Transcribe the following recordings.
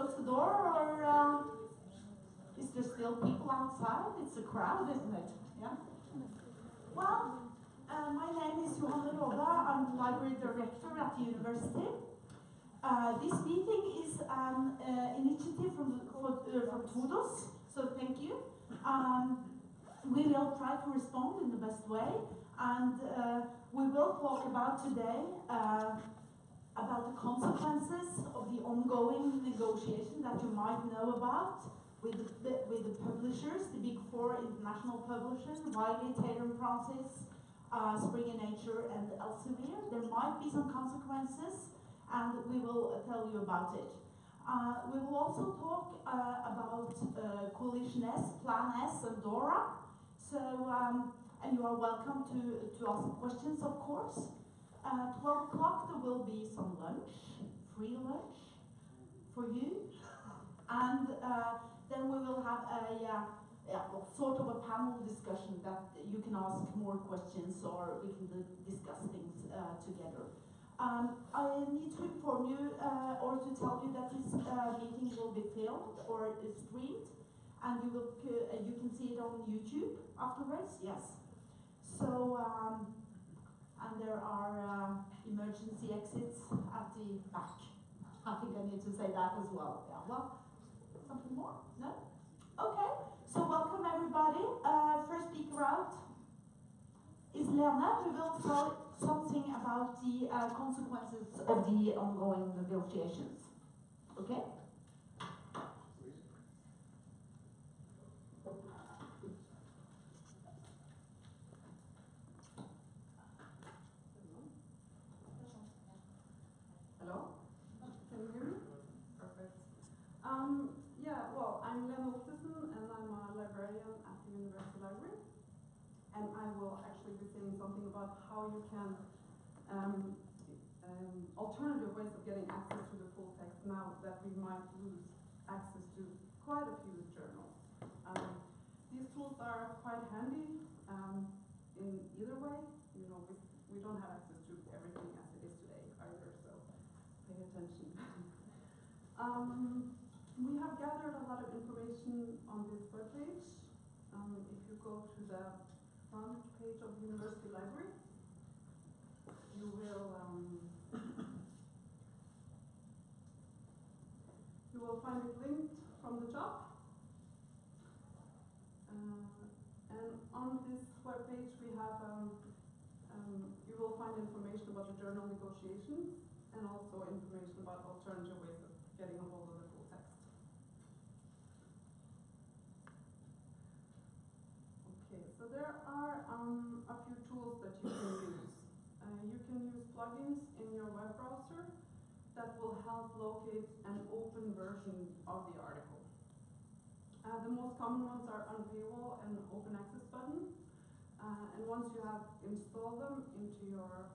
close the door, or is there still people outside? It's a crowd, isn't it? Yeah. Well, my name is Johanne Rode. I'm the library director at the university. This meeting is an initiative from Todos, so thank you. We will try to respond in the best way, and we will talk about today about the consequences of the ongoing negotiation that you might know about with the publishers, the big four international publishers, Wiley, Taylor & Francis, Springer Nature, and Elsevier. There might be some consequences, and we will tell you about it. We will also talk about Coalition S, Plan S, and DORA. So, and you are welcome to ask questions, of course. 12 o'clock there will be some lunch, free lunch for you. And then we will have a sort of a panel discussion that you can ask more questions, or we can discuss things together. I need to inform you or to tell you that this meeting will be filmed or streamed, and you can see it on YouTube afterwards. Yes. So and there are emergency exits at the back. I think I need to say that as well. Yeah. Well, something more? No? Okay. So welcome everybody. First speaker out is Lene, who will tell something about the consequences of the ongoing negotiations. Okay? Hello? Can you hear me? Perfect. Yeah, well, I'm Lene Ottesen, and I'm a librarian at the University Library. And I will actually be saying something about how you can alternative ways of getting access to the full text now that we might lose access to quite a few journals. These tools are quite handy in either way. You know, we don't have access to everything as it is today either, so pay attention. We have gathered a lot of information on this webpage. If you go to the front page of the University Library, you will find it linked from the top. And on this webpage we have you will find information about the journal negotiations and also information about alternative ways of getting a hold of the full text. Okay, so there are a few tools that you can use. You can use plugins in your web browser that will help locate an open version of the article. The most common ones are Unpaywall and Open Access Button. And once you have installed them into your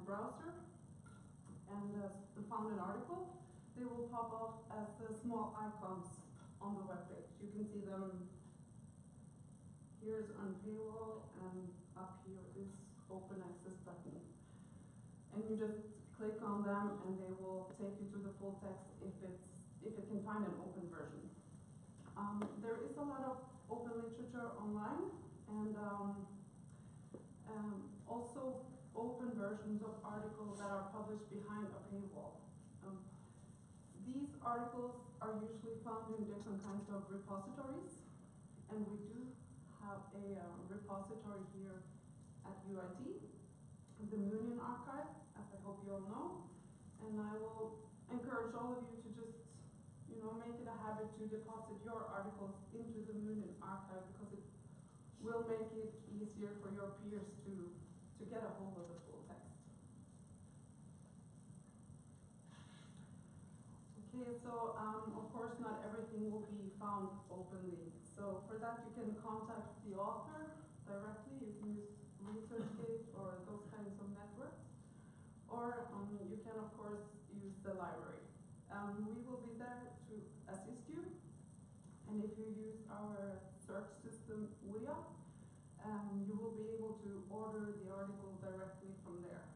browser and found an article, they will pop up as small icons on the web page. You can see them. Here's Unpaywall, and up here is Open Access Button. And you just click on them and they will take you to the full text if it can find an open version. There is a lot of open literature online, and also open versions of articles that are published behind a paywall. These articles are usually found in different kinds of repositories, and we do have a repository here at UIT, the Munion Archive, as I hope you all know. And I will encourage all of you to just, make it a habit to deposit your articles into the Munion Archive, because it will make it easier for your peers to get a hold of the full text. Okay, so of course not everything will be found openly. So for that you can contact the author directly. You can use ResearchGate or those kinds of networks. Or you can of course use the library. We will be there to assist you. And if you use our search system, Uya, you will be able to order the article directly from there.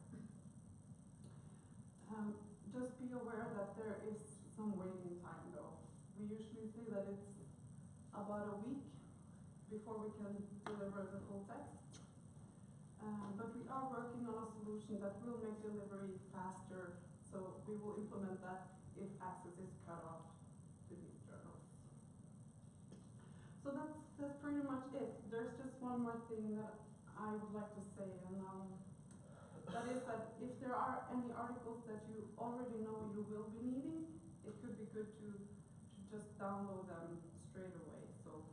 Just be aware that there is some waiting time though. We usually say that it's about a week before we can deliver the full text. But we are working on a solution that will make delivery faster, so we will implement that if access is cut off to these journals. So that's pretty much it. There's just one more thing that I would like to say, and that is that if there are any articles that you already know you will be needing, it could be good to just download them straight away, so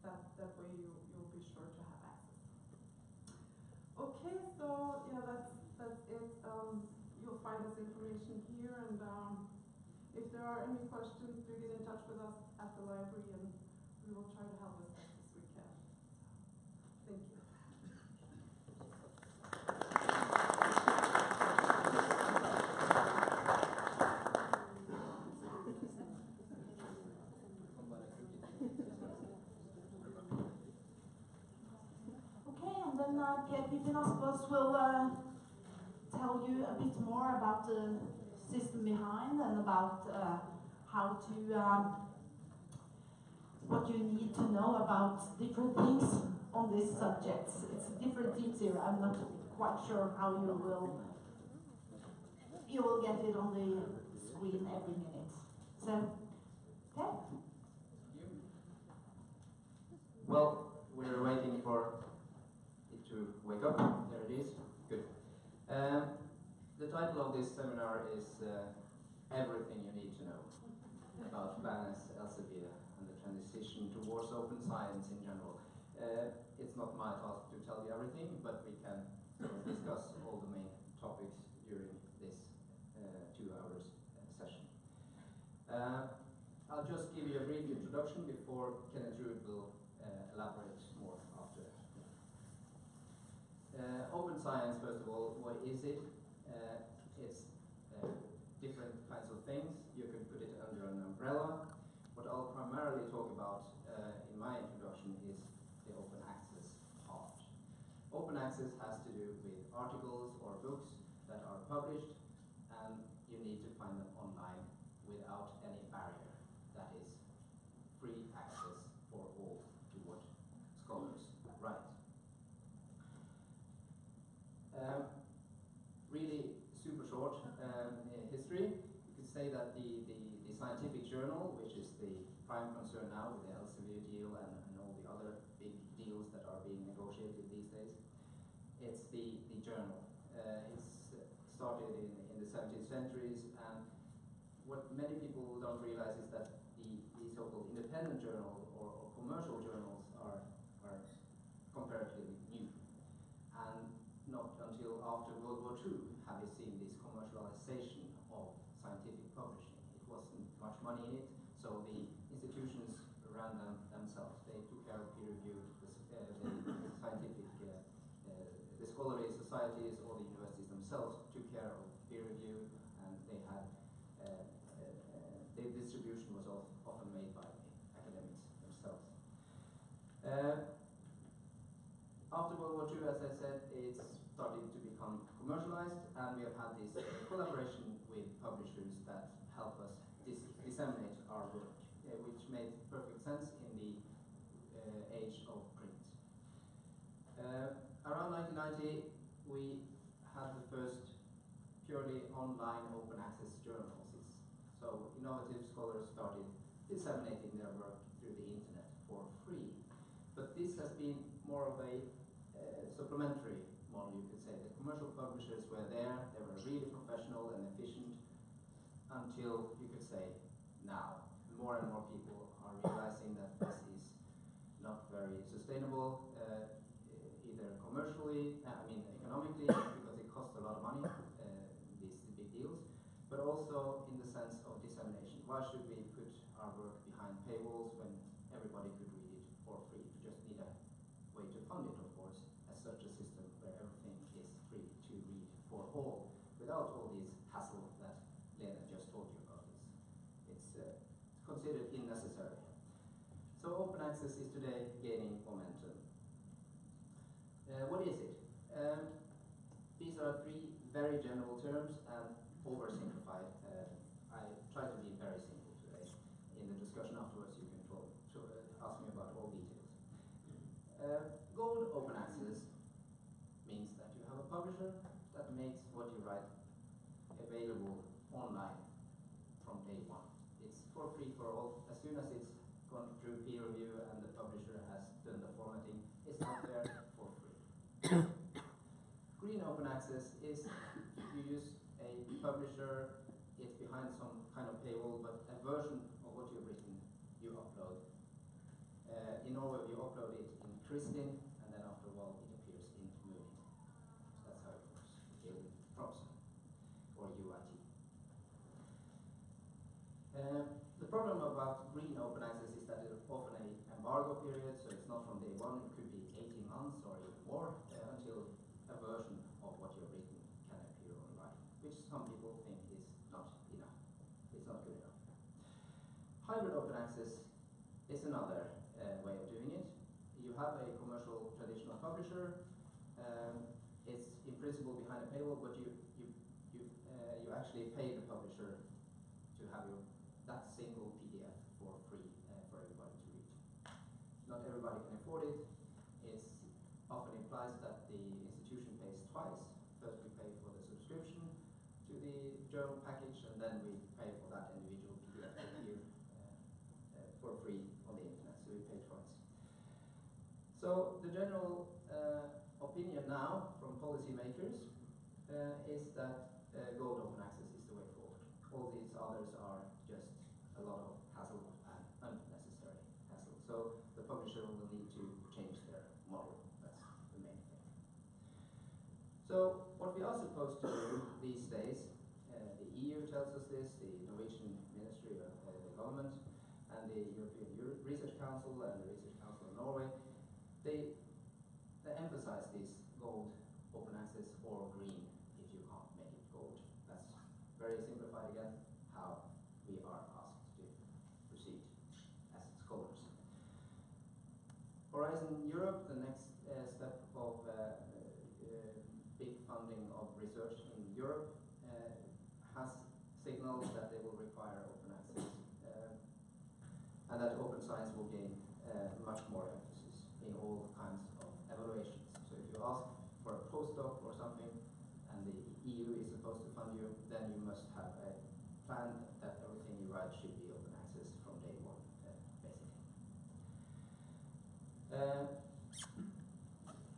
that way you'll be sure to have access. Okay, so yeah, that's it. You'll find this information here, and if there are any questions, do get in touch with us at the library, and we will try to help as best as we can. Thank you. Kerstin Aspås will tell you a bit more about the system behind and about how to, what you need to know about different things on these subjects. It's different things here. I'm not quite sure how you will get it on the screen every minute. So, okay. Well, we're waiting for it to wake up. There it is. Good. The title of this seminar is Everything You Need to Know about Planet's Elsevier and the transition towards open science in general. It's not my task to tell you everything, but we can discuss all the main topics during this 2 hours session. I'll just give you a brief introduction before Kenneth Ruud will elaborate more after. Open science, first of all, what is it? It's different kinds of things. You can put it under an umbrella. What I'll primarily talk about in my introduction is the open access part. Open access has to do with articles or books that are published, and you need to find them online without any barrier. That is free access for all to what scholars write. Really super short history. You could say that the scientific journal, which is the prime concern now with the Elsevier deal and all the other big deals that are being negotiated these days, it's the journal. It's started in the 17th centuries, and what many people don't realize is that the so-called independent journals or commercial journals are comparatively new. And not until after World War II have we seen this commercialization of scientific publishing. It wasn't much money in it, so the institutions ran them themselves. They took care of peer review, the scientific, the scholarly societies or the universities themselves took care of peer review, and they had the distribution was often made by the academics themselves. After World War II, as I said, it's started to become commercialized, and we have had this collaboration with publishers that help us disseminate our work, which made perfect sense in the age of print. Around 1990, we had the first purely online open access journals. So innovative scholars started disseminating their work through the internet for free. But this has been more of a supplementary model, you could say. The commercial publishers were there, they were really professional and efficient until, you could say, now. More and more people are realizing that this is not very sustainable, either commercially, economically, because it costs a lot of money, these big deals, but also in the sense of dissemination. Why should we put our work behind paywalls when everybody could read it for free? We just need a way to fund it, of course, as such a system where everything is free to read for all, without all these hassle that Lena just told you about. It's considered unnecessary. So open access is today gaining momentum. What is it? These are 3 very general terms and oversimplified. I try to be very Full open access means that you have a publisher that makes what you write available online from day one. It's for free for all. As soon as it's gone through peer review and the publisher has done the formatting, it's out there for free. Green open access is you use a publisher, it's behind some kind of paywall, but a version of what you've written you upload. In Norway you upload it in Kristin, and then after a while it appears in Moving. So that's how it works in Tromsø or UIT. The problem about green open access is that there's often an embargo period, so it's not from day one, it could be 18 months or even more until a version of what you've written can appear online, which some people think is not enough. It's not good enough. Hybrid open access is another way of doing it. You have a commercial traditional publisher, it's in principle behind a paywall, but you actually pay the publisher to have that single PDF for free for everybody to read. Not everybody can afford it. It often implies that the institution pays twice. First we pay for the subscription to the journal package, and then we pay for that individual PDF here for free on the internet, so we pay twice. So the general opinion now from policymakers is that gold open access is the way forward. All these others are just a lot of hassle and unnecessary hassle. So the publisher will need to change their model. That's the main thing. So what we are supposed to do these days, the EU tells us this, the Norwegian Ministry of the Government, and the European Research Council and the Research Council of Norway, they emphasize this gold open access or green if you can't make it gold. That's very simplified again, how we are asked to proceed as scholars. Horizon Europe, the next step of big funding of research in Europe, has signaled that they will require open access and that open science will gain much more emphasis in all kinds of evaluations. So if you ask for a postdoc or something and the EU is supposed to fund you, then you must have a plan that everything you write should be open access from day one, basically.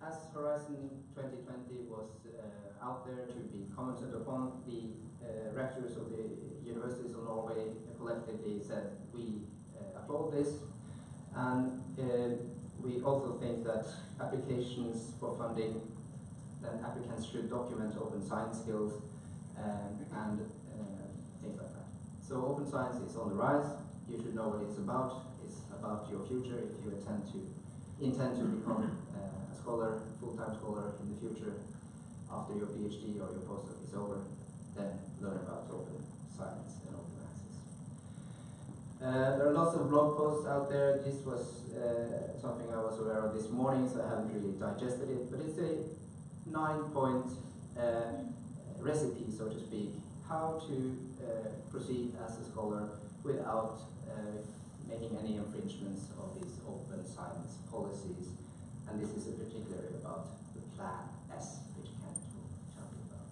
As Horizon 2020 was out there to be commented upon, the rectors of the universities of Norway collectively said we applaud this, and we also think that applications for funding, that applicants should document open science skills and things like that. So open science is on the rise. You should know what it's about. It's about your future if you intend to become a scholar, full-time scholar in the future after your PhD or your postdoc is over, then learn about open science and open access. There are lots of blog posts out there. This was something I was aware of this morning, so I haven't really digested it, but it's a 9-point recipe, so to speak, how to proceed as a scholar without making any infringements of these open science policies. And this is particularly about the Plan S, which Kent will tell you about.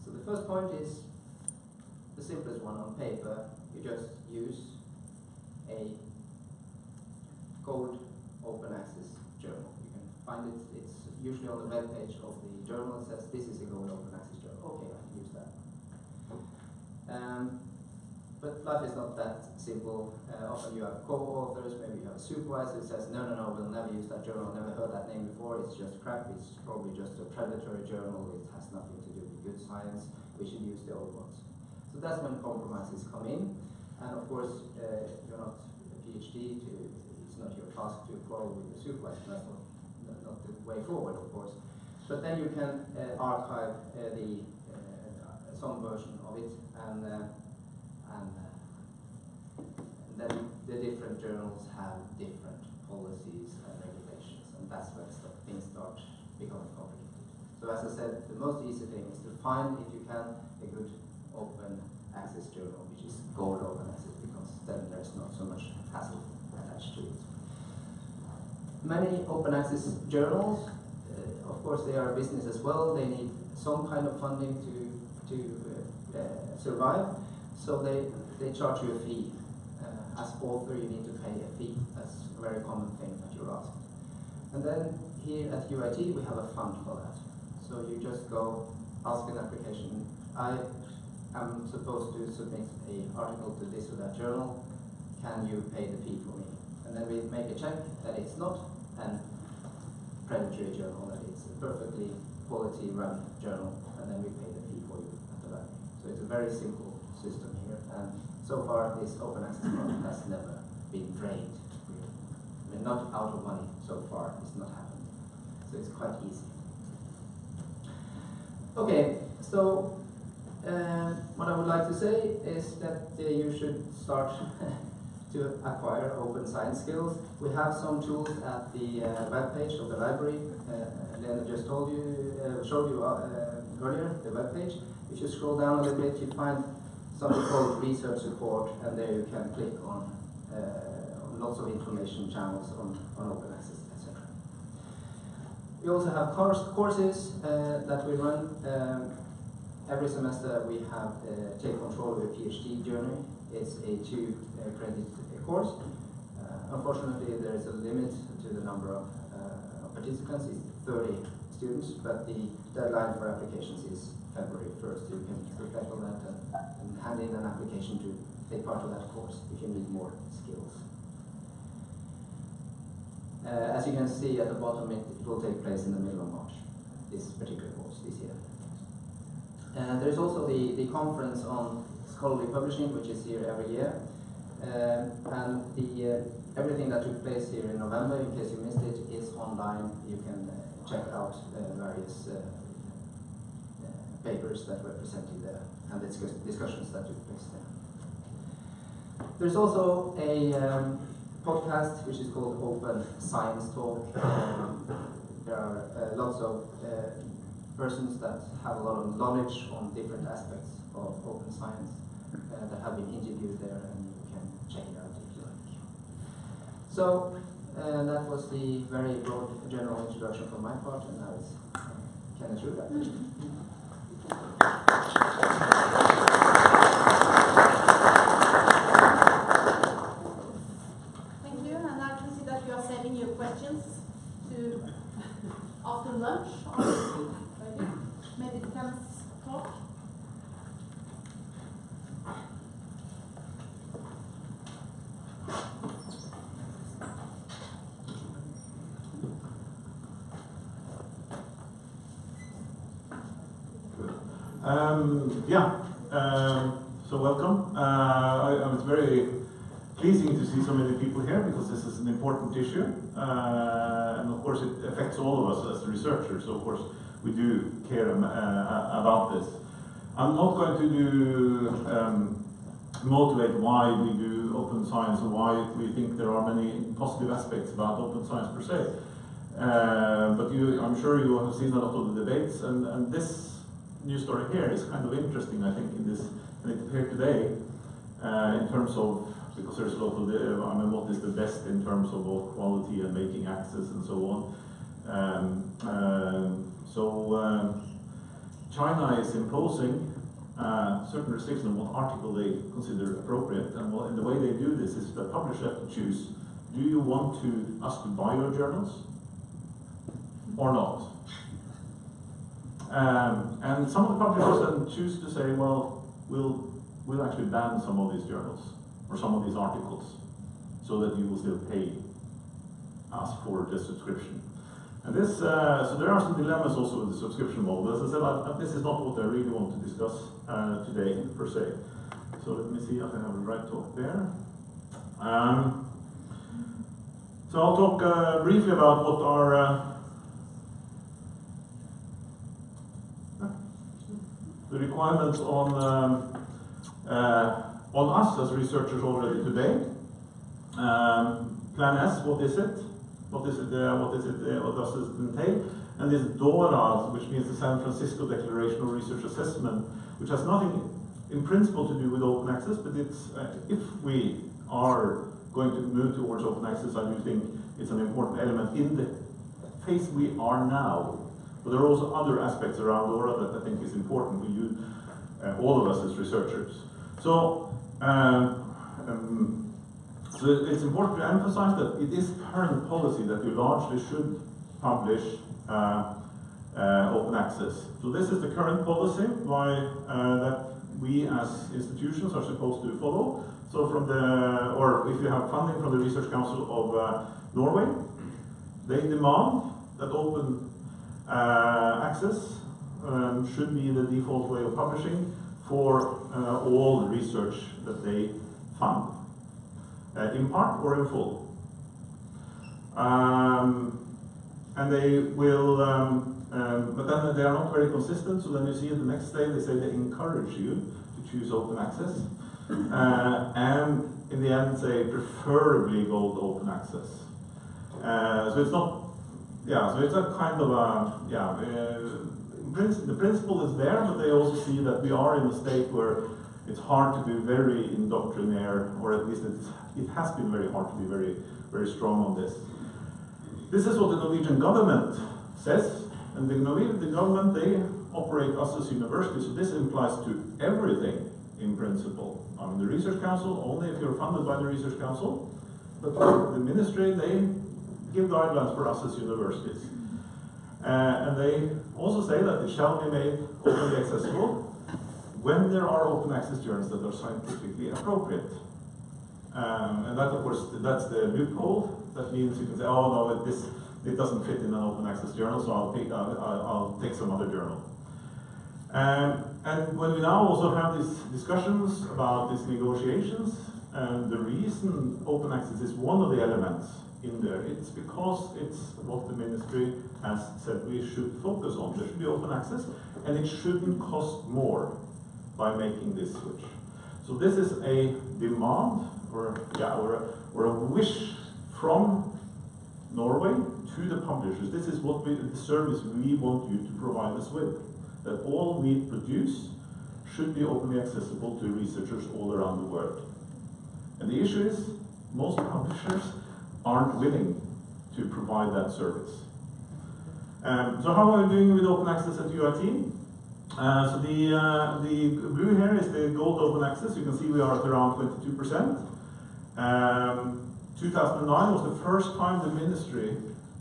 So the first point is the simplest one on paper. You just use a gold open access journal. You can find it, it's usually on the web page of the journal. It says this is a gold open access journal. Okay, I can use that. But life is not that simple. Often you have co-authors, maybe you have a supervisor who says, no, we'll never use that journal, never heard that name before, it's just crap, it's probably just a predatory journal, it has nothing to do with good science, we should use the old ones. So that's when compromises come in, and of course, you're not a PhD, it's not your task to quarrel with the supervisor, that's not the way forward, of course. But then you can archive some version of it, and then the different journals have different policies and regulations, and that's when things start becoming complicated. So as I said, the most easy thing is to find, if you can, a good open access journal, which is gold open access, because then there's not so much hassle attached to it. Many open access journals, of course, they are a business as well. They need some kind of funding to survive, so they charge you a fee. As author, you need to pay a fee. That's a very common thing that you're asked. And then here at UIT, we have a fund for that. So you just go ask an application. I am supposed to submit an article to this or that journal. Can you pay the fee for me? And then we make a check that it's not an predatory journal, that it's a perfectly quality run journal, and then we pay the fee for you after that. So it's a very simple system here, and so far this open access fund has never been drained. We're not out of money so far, it's not happened. So it's quite easy. Okay, so what I would like to say is that you should start to acquire open science skills. We have some tools at the webpage of the library. Lena just showed you earlier, the webpage. If you scroll down a little bit, you find something called research support, and there you can click on lots of information channels on open access, etc. We also have courses that we run. Every semester we have Take Control of Your PhD Journey. It's a 2-credit course. Unfortunately, there is a limit to the number of participants. It's 30 students, but the deadline for applications is February 1st. You can reflect on that and hand in an application to take part of that course if you need more skills. As you can see at the bottom, it will take place in the middle of March, this particular course this year. There's also the conference on scholarly publishing, which is here every year. And everything that took place here in November, in case you missed it, is online. You can check out various papers that were presented there and discussions that took place there. There's also a podcast which is called Open Science Talk. There are lots of persons that have a lot of knowledge on different aspects of open science that have been interviewed there, and you can check it out if you like. So that was the very broad general introduction from my part, and now it's Kenneth Ruda. Thank you, and I can see that you are saving your questions to after lunch. Maybe Kenneth's talk. So welcome. It's very pleasing to see so many people here because this is an important issue, and of course it affects all of us as researchers. So of course we do care about this. I'm not going to motivate why we do open science and why we think there are many positive aspects about open science per se. But I'm sure you have seen a lot of the debates, and this news story here is kind of interesting, I think, here today, in terms of, because there's a lot of what is the best in terms of both quality and making access and so on. China is imposing certain restrictions on what article they consider appropriate, and the way they do this is the publisher have to choose: do you want us to buy your journals or not? And some of the publishers then choose to say, well, we'll actually ban some of these journals or some of these articles, so that you will still pay us for the subscription. And this, so there are some dilemmas also with the subscription model. As I said, this is not what I really want to discuss today, per se. So let me see if I have the right talk there. So I'll talk briefly about what are the requirements on us as researchers already today. Plan S, what is it? What does it entail? And this DORA, which means the San Francisco Declaration of Research Assessment, which has nothing in principle to do with open access, but it's if we are going to move towards open access, I do think it's an important element in the phase we are now. But there are also other aspects around LoRa that I think is important for you, all of us as researchers. So, so it's important to emphasize that it is current policy that you largely should publish open access. So this is the current policy that we as institutions are supposed to follow. So from or if you have funding from the Research Council of Norway, they demand that open access should be the default way of publishing for all research that they fund, in part or in full. And they will, but then they are not very consistent, so then you see the next day they say they encourage you to choose open access, and in the end say preferably go to open access. So it's not, so it's a kind of a, the principle is there, but they also see that we are in a state where it's hard to be very indoctrinaire, or at least it has been very hard to be very, very strong on this. This is what the Norwegian government says, and the Norwegian government, they operate us as universities, so this implies to everything in principle. I mean, the Research Council, only if you're funded by the Research Council, but the ministry, they give guidelines for us as universities. And they also say that it shall be made openly accessible when there are open access journals that are scientifically appropriate. And that, of course, that's the loophole. That means you can say, oh no, it doesn't fit in an open access journal, so I'll take some other journal. And when we now also have these discussions about these negotiations, and the reason open access is one of the elements in there, it's because it's what the ministry has said we should focus on. There should be open access, and it shouldn't cost more by making this switch. So this is a demand, or a wish from Norway to the publishers. This is what the service we want you to provide us with. That all we produce should be openly accessible to researchers all around the world. And the issue is, most publishers aren't willing to provide that service. So how are we doing with open access at UIT? So the blue here is the gold open access. You can see we are at around 22%. 2009 was the first time the ministry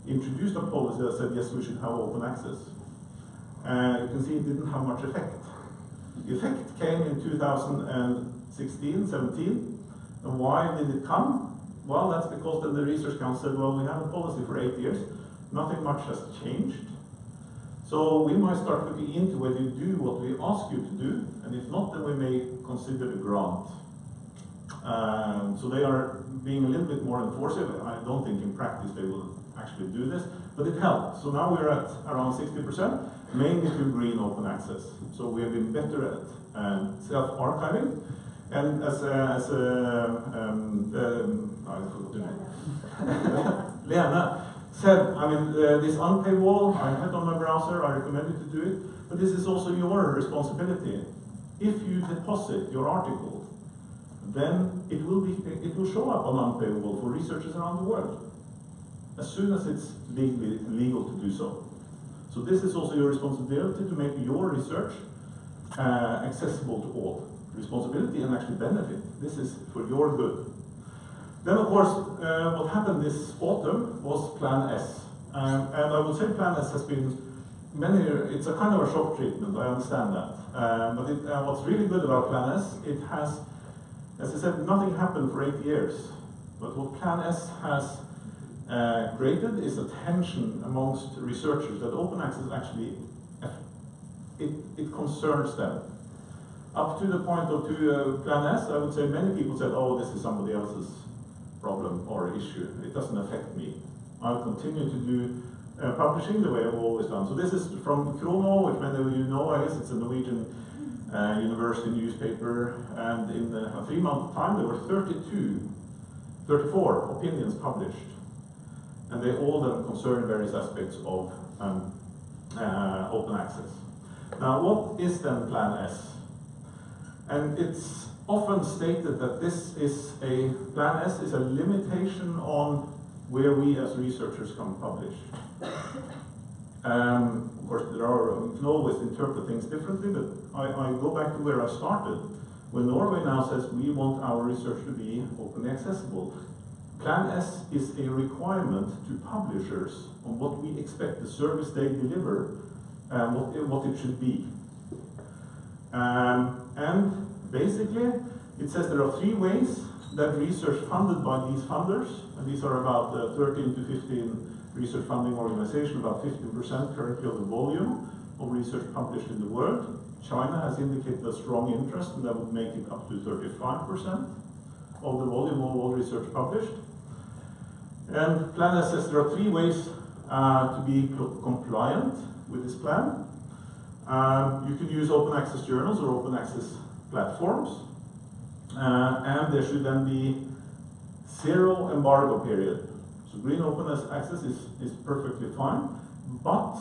introduced a policy that said, yes, we should have open access. You can see it didn't have much effect. The effect came in 2016, 17. And why did it come? Well, that's because then the Research Council said, well, we have a policy for 8 years. Nothing much has changed. So we might start looking into whether you do what we ask you to do, and if not, then we may consider the grant. So they are being a little bit more enforcing. I don't think in practice they will actually do this, but it helped. So now we're at around 60%, mainly through green open access. So we have been better at self-archiving, and as I forgot the name. Lena said, I mean, this unpaywall, I have it on my browser, I recommend you to do it, but this is also your responsibility. If you deposit your article, then it will show up on unpaywall for researchers around the world, as soon as it's legal to do so. So this is also your responsibility to make your research accessible to all. Responsibility and actually benefit. This is for your good. Then, of course, what happened this autumn was Plan S. And I would say Plan S has been it's a kind of a shock treatment, I understand that. But what's really good about Plan S, it has, as I said, nothing happened for 8 years. But what Plan S has created is a tension amongst researchers that open access actually, it concerns them. Up to the point of Plan S, I would say many people said, oh, this is somebody else's problem or issue. It doesn't affect me. I'll continue to do publishing the way I've always done. So this is from Krono, which many of you know, I guess it's a Norwegian university newspaper, and in a 3-month time there were 34 opinions published. And they all then concern various aspects of open access. Now, what is then Plan S? And it's often stated that Plan S is a limitation on where we as researchers can publish. Of course, you can always interpret things differently, but I go back to where I started. When Norway now says we want our research to be openly accessible, Plan S is a requirement to publishers on what we expect the service they deliver, what it should be. And basically, it says there are 3 ways that research funded by these funders, and these are about 13 to 15 research funding organizations, about 15% currently of the volume of research published in the world. China has indicated a strong interest, and that would make it up to 35% of the volume of all research published. And Plan S says there are 3 ways to be compliant with this plan. You can use open access journals or open access platforms, and there should then be 0 embargo period. So green open access is perfectly fine, but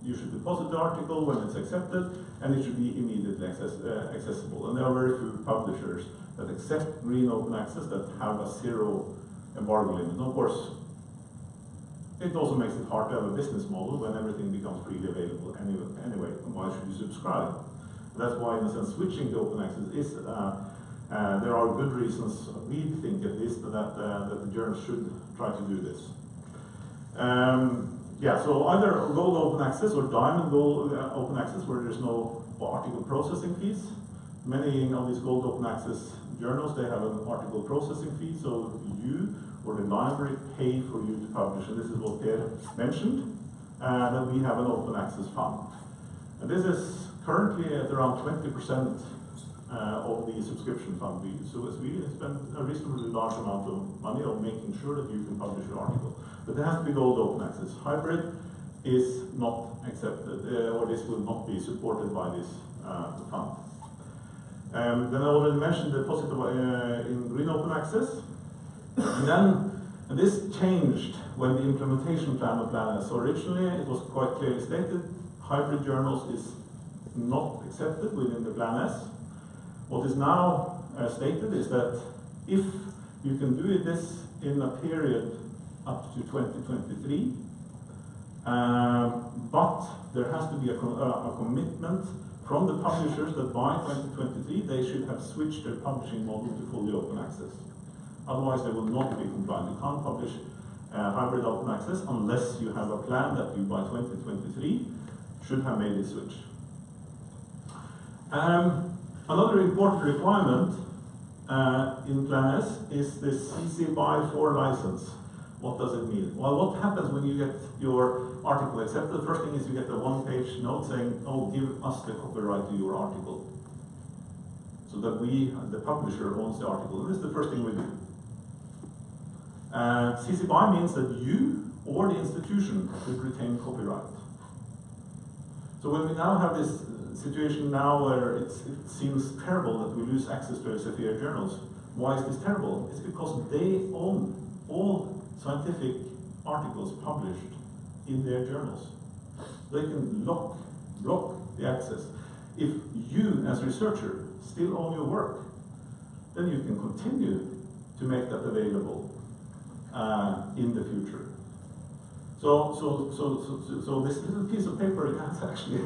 you should deposit the article when it's accepted, and it should be immediately accessible. And there are very few publishers that accept green open access that have a 0 embargo limit. And of course, it also makes it hard to have a business model when everything becomes freely available anyway. Why should you subscribe? That's why, in a sense, switching to open access is, there are good reasons, we think at least, that the journals should try to do this. Yeah, so either gold open access or diamond gold open access, where there's no article processing fees. Many of these gold open access journals, they have an article processing fee, so you or the library pay for you to publish. And this is what Per mentioned, that we have an open access fund. And this is currently at around 20% of the subscription fund we use. So we spend a reasonably large amount of money on making sure that you can publish your article. But there has to be gold open access. Hybrid is not accepted, or this will not be supported by this fund. Then I already mentioned the deposit in green open access. And this changed when the implementation plan of Plan S. So originally it was quite clearly stated, hybrid journals is not accepted within the Plan S. What is now stated is that if you can do this in a period up to 2023, but there has to be a commitment from the publishers that by 2023 they should have switched their publishing model to fully open access. Otherwise they will not be compliant. You can't publish hybrid open access unless you have a plan that you by 2023 should have made this switch. Another important requirement in Plan S is this CC BY 4 license. What does it mean? Well, what happens when you get your article accepted? The first thing is you get a one-page note saying, oh, give us the copyright to your article. So that we, the publisher, owns the article. And this is the first thing we do. CC BY means that you or the institution should retain copyright. So when we now have this situation now where it seems terrible that we lose access to Elsevier journals, why is this terrible? It's because they own all scientific articles published in their journals. They can block the access. If you, as researcher, still own your work, then you can continue to make that available in the future. So this little piece of paper, it has actually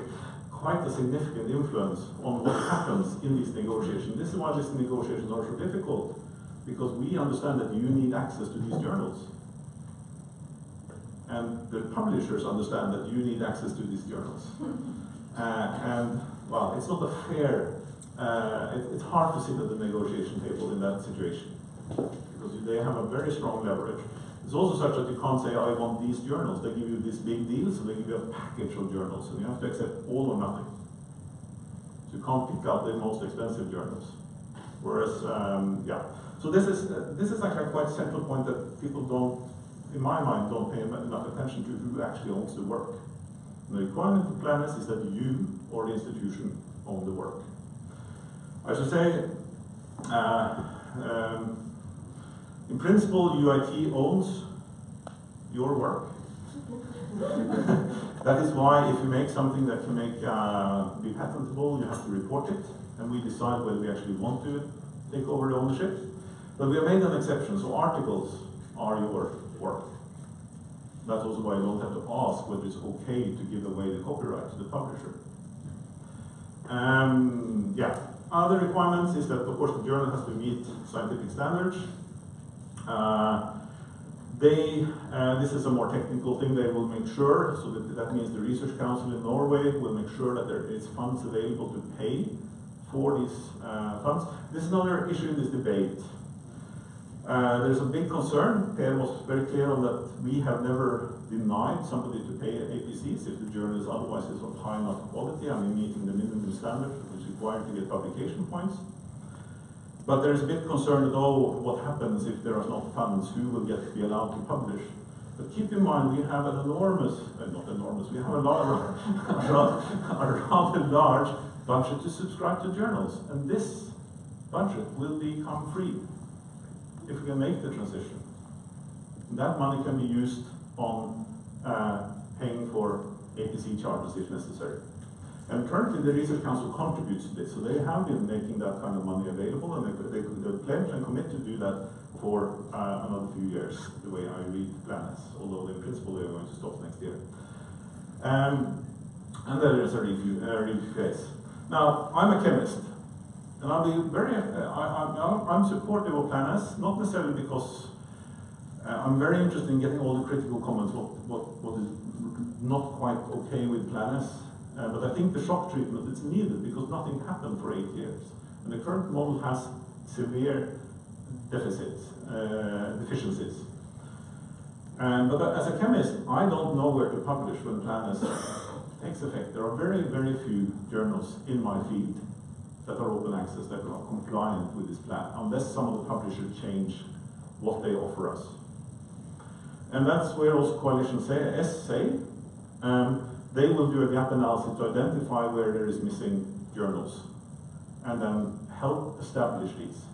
quite a significant influence on what happens in these negotiations. This is why these negotiations are so difficult, because we understand that you need access to these journals. And the publishers understand that you need access to these journals. And, well, it's not a fair, it's hard to sit at the negotiation table in that situation, because they have a very strong leverage. It's also such that you can't say, I want these journals. They give you this big deal, so they give you a package of journals, and you have to accept all or nothing. So you can't pick out the most expensive journals. Whereas, yeah. So this is actually a quite central point that people don't, in my mind, don't pay enough attention to who actually owns the work. And the requirement of Plan S is that you or the institution own the work. I should say, in principle, UIT owns your work. That is why if you make something that can be patentable, you have to report it, and we decide whether we actually want to take over the ownership. But we have made an exception, so articles are your work. That's also why you don't have to ask whether it's okay to give away the copyright to the publisher. Yeah. Other requirements is that, of course, the journal has to meet scientific standards. This is a more technical thing. They will make sure, so that means the Research Council in Norway will make sure that there is funds available to pay for these funds. This is another issue in this debate. There's a big concern. Per was very clear on that we have never denied somebody to pay APCs if the journal is otherwise is of high enough quality and meeting the minimum standard which is required to get publication points. But there is a bit concern that, oh, what happens if there are not funds, who will be allowed to publish? But keep in mind, we have an enormous, not enormous, we have a rather large budget to subscribe to journals. And this budget will become free if we can make the transition. And that money can be used on paying for APC charges if necessary. And currently the Research Council contributes to this, so they have been making that kind of money available, and they pledge and commit to do that for another few years, the way I read plans, although in principle they are going to stop next year. And there is a review phase. Now, I'm a chemist, and I'll be very, I'm supportive of plans, not necessarily because I'm very interested in getting all the critical comments, what is not quite okay with plans. But I think the shock treatment is needed because nothing happened for 8 years. And the current model has severe deficits, deficiencies. But as a chemist, I don't know where to publish when plans takes effect. There are very, very few journals in my field that are open access, that are compliant with this plan, unless some of the publishers change what they offer us. And that's where also Coalition say, they will do a gap analysis to identify where there is missing journals and then help establish these.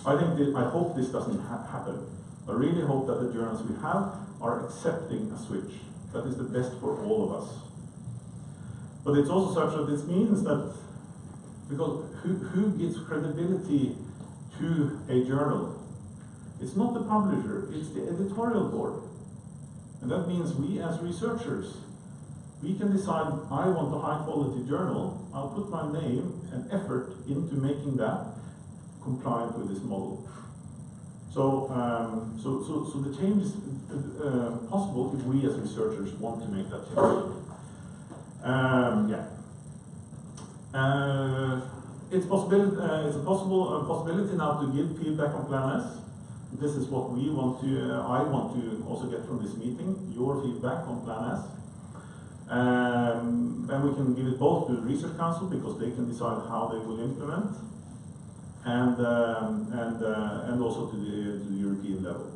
I hope this doesn't happen. I really hope that the journals we have are accepting a switch that is the best for all of us. But it's also such that this means that, because who gives credibility to a journal? It's not the publisher, it's the editorial board. And that means we as researchers, we can decide, I want a high quality journal, I'll put my name and effort into making that compliant with this model. So, so the change is possible if we as researchers want to make that change. It's a possibility now to give feedback on Plan S. This is what we want to, I want to also get from this meeting, your feedback on Plan S. And we can give it both to the Research Council because they can decide how they will implement, and also to the European level.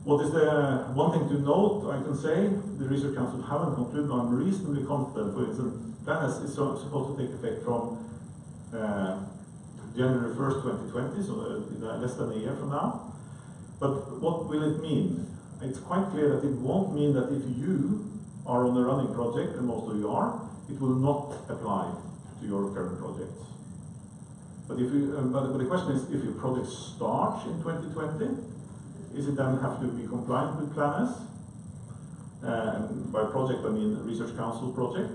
What is the one thing to note? I can say the Research Council haven't concluded. I'm reasonably confident. For instance, Plan S is supposed to take effect from January 1st, 2020, so less than a year from now. But what will it mean? It's quite clear that it won't mean that if you are on a running project, and most of you are, it will not apply to your current projects. But if you, but the question is, if your project starts in 2020, is it then have to be compliant with Plan S? By project, I mean Research Council project.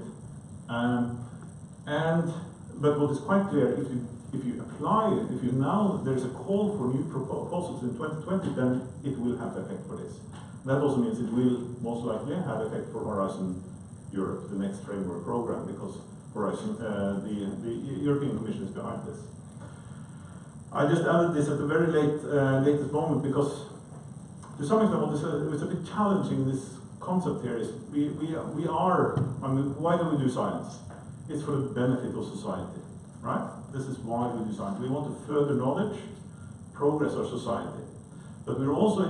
But what is quite clear, if you apply, if you now, there's a call for new proposals in 2020, then it will have effect for this. That also means it will most likely have effect for Horizon Europe, the next framework program, because Horizon, the European Commission is behind this. I just added this at the very latest moment because, to some extent, it's a bit challenging. This concept here is we are. I mean, why do we do science? It's for the benefit of society, right? This is why we do science. We want to further knowledge, progress our society, but we're also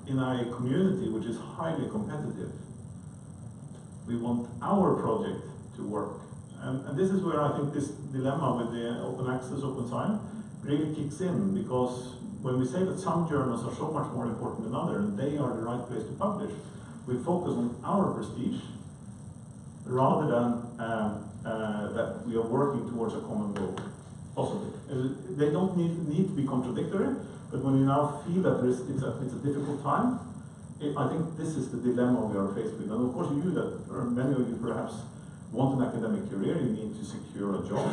in a community which is highly competitive. We want our project to work. And this is where I think this dilemma with the open access, open science really kicks in, because when we say that some journals are so much more important than others, and they are the right place to publish, we focus on our prestige rather than that we are working towards a common goal. possibly. They don't need to be contradictory, but when you now feel that it's a difficult time, I think this is the dilemma we are faced with. And of course you that, or many of you perhaps want an academic career, you need to secure a job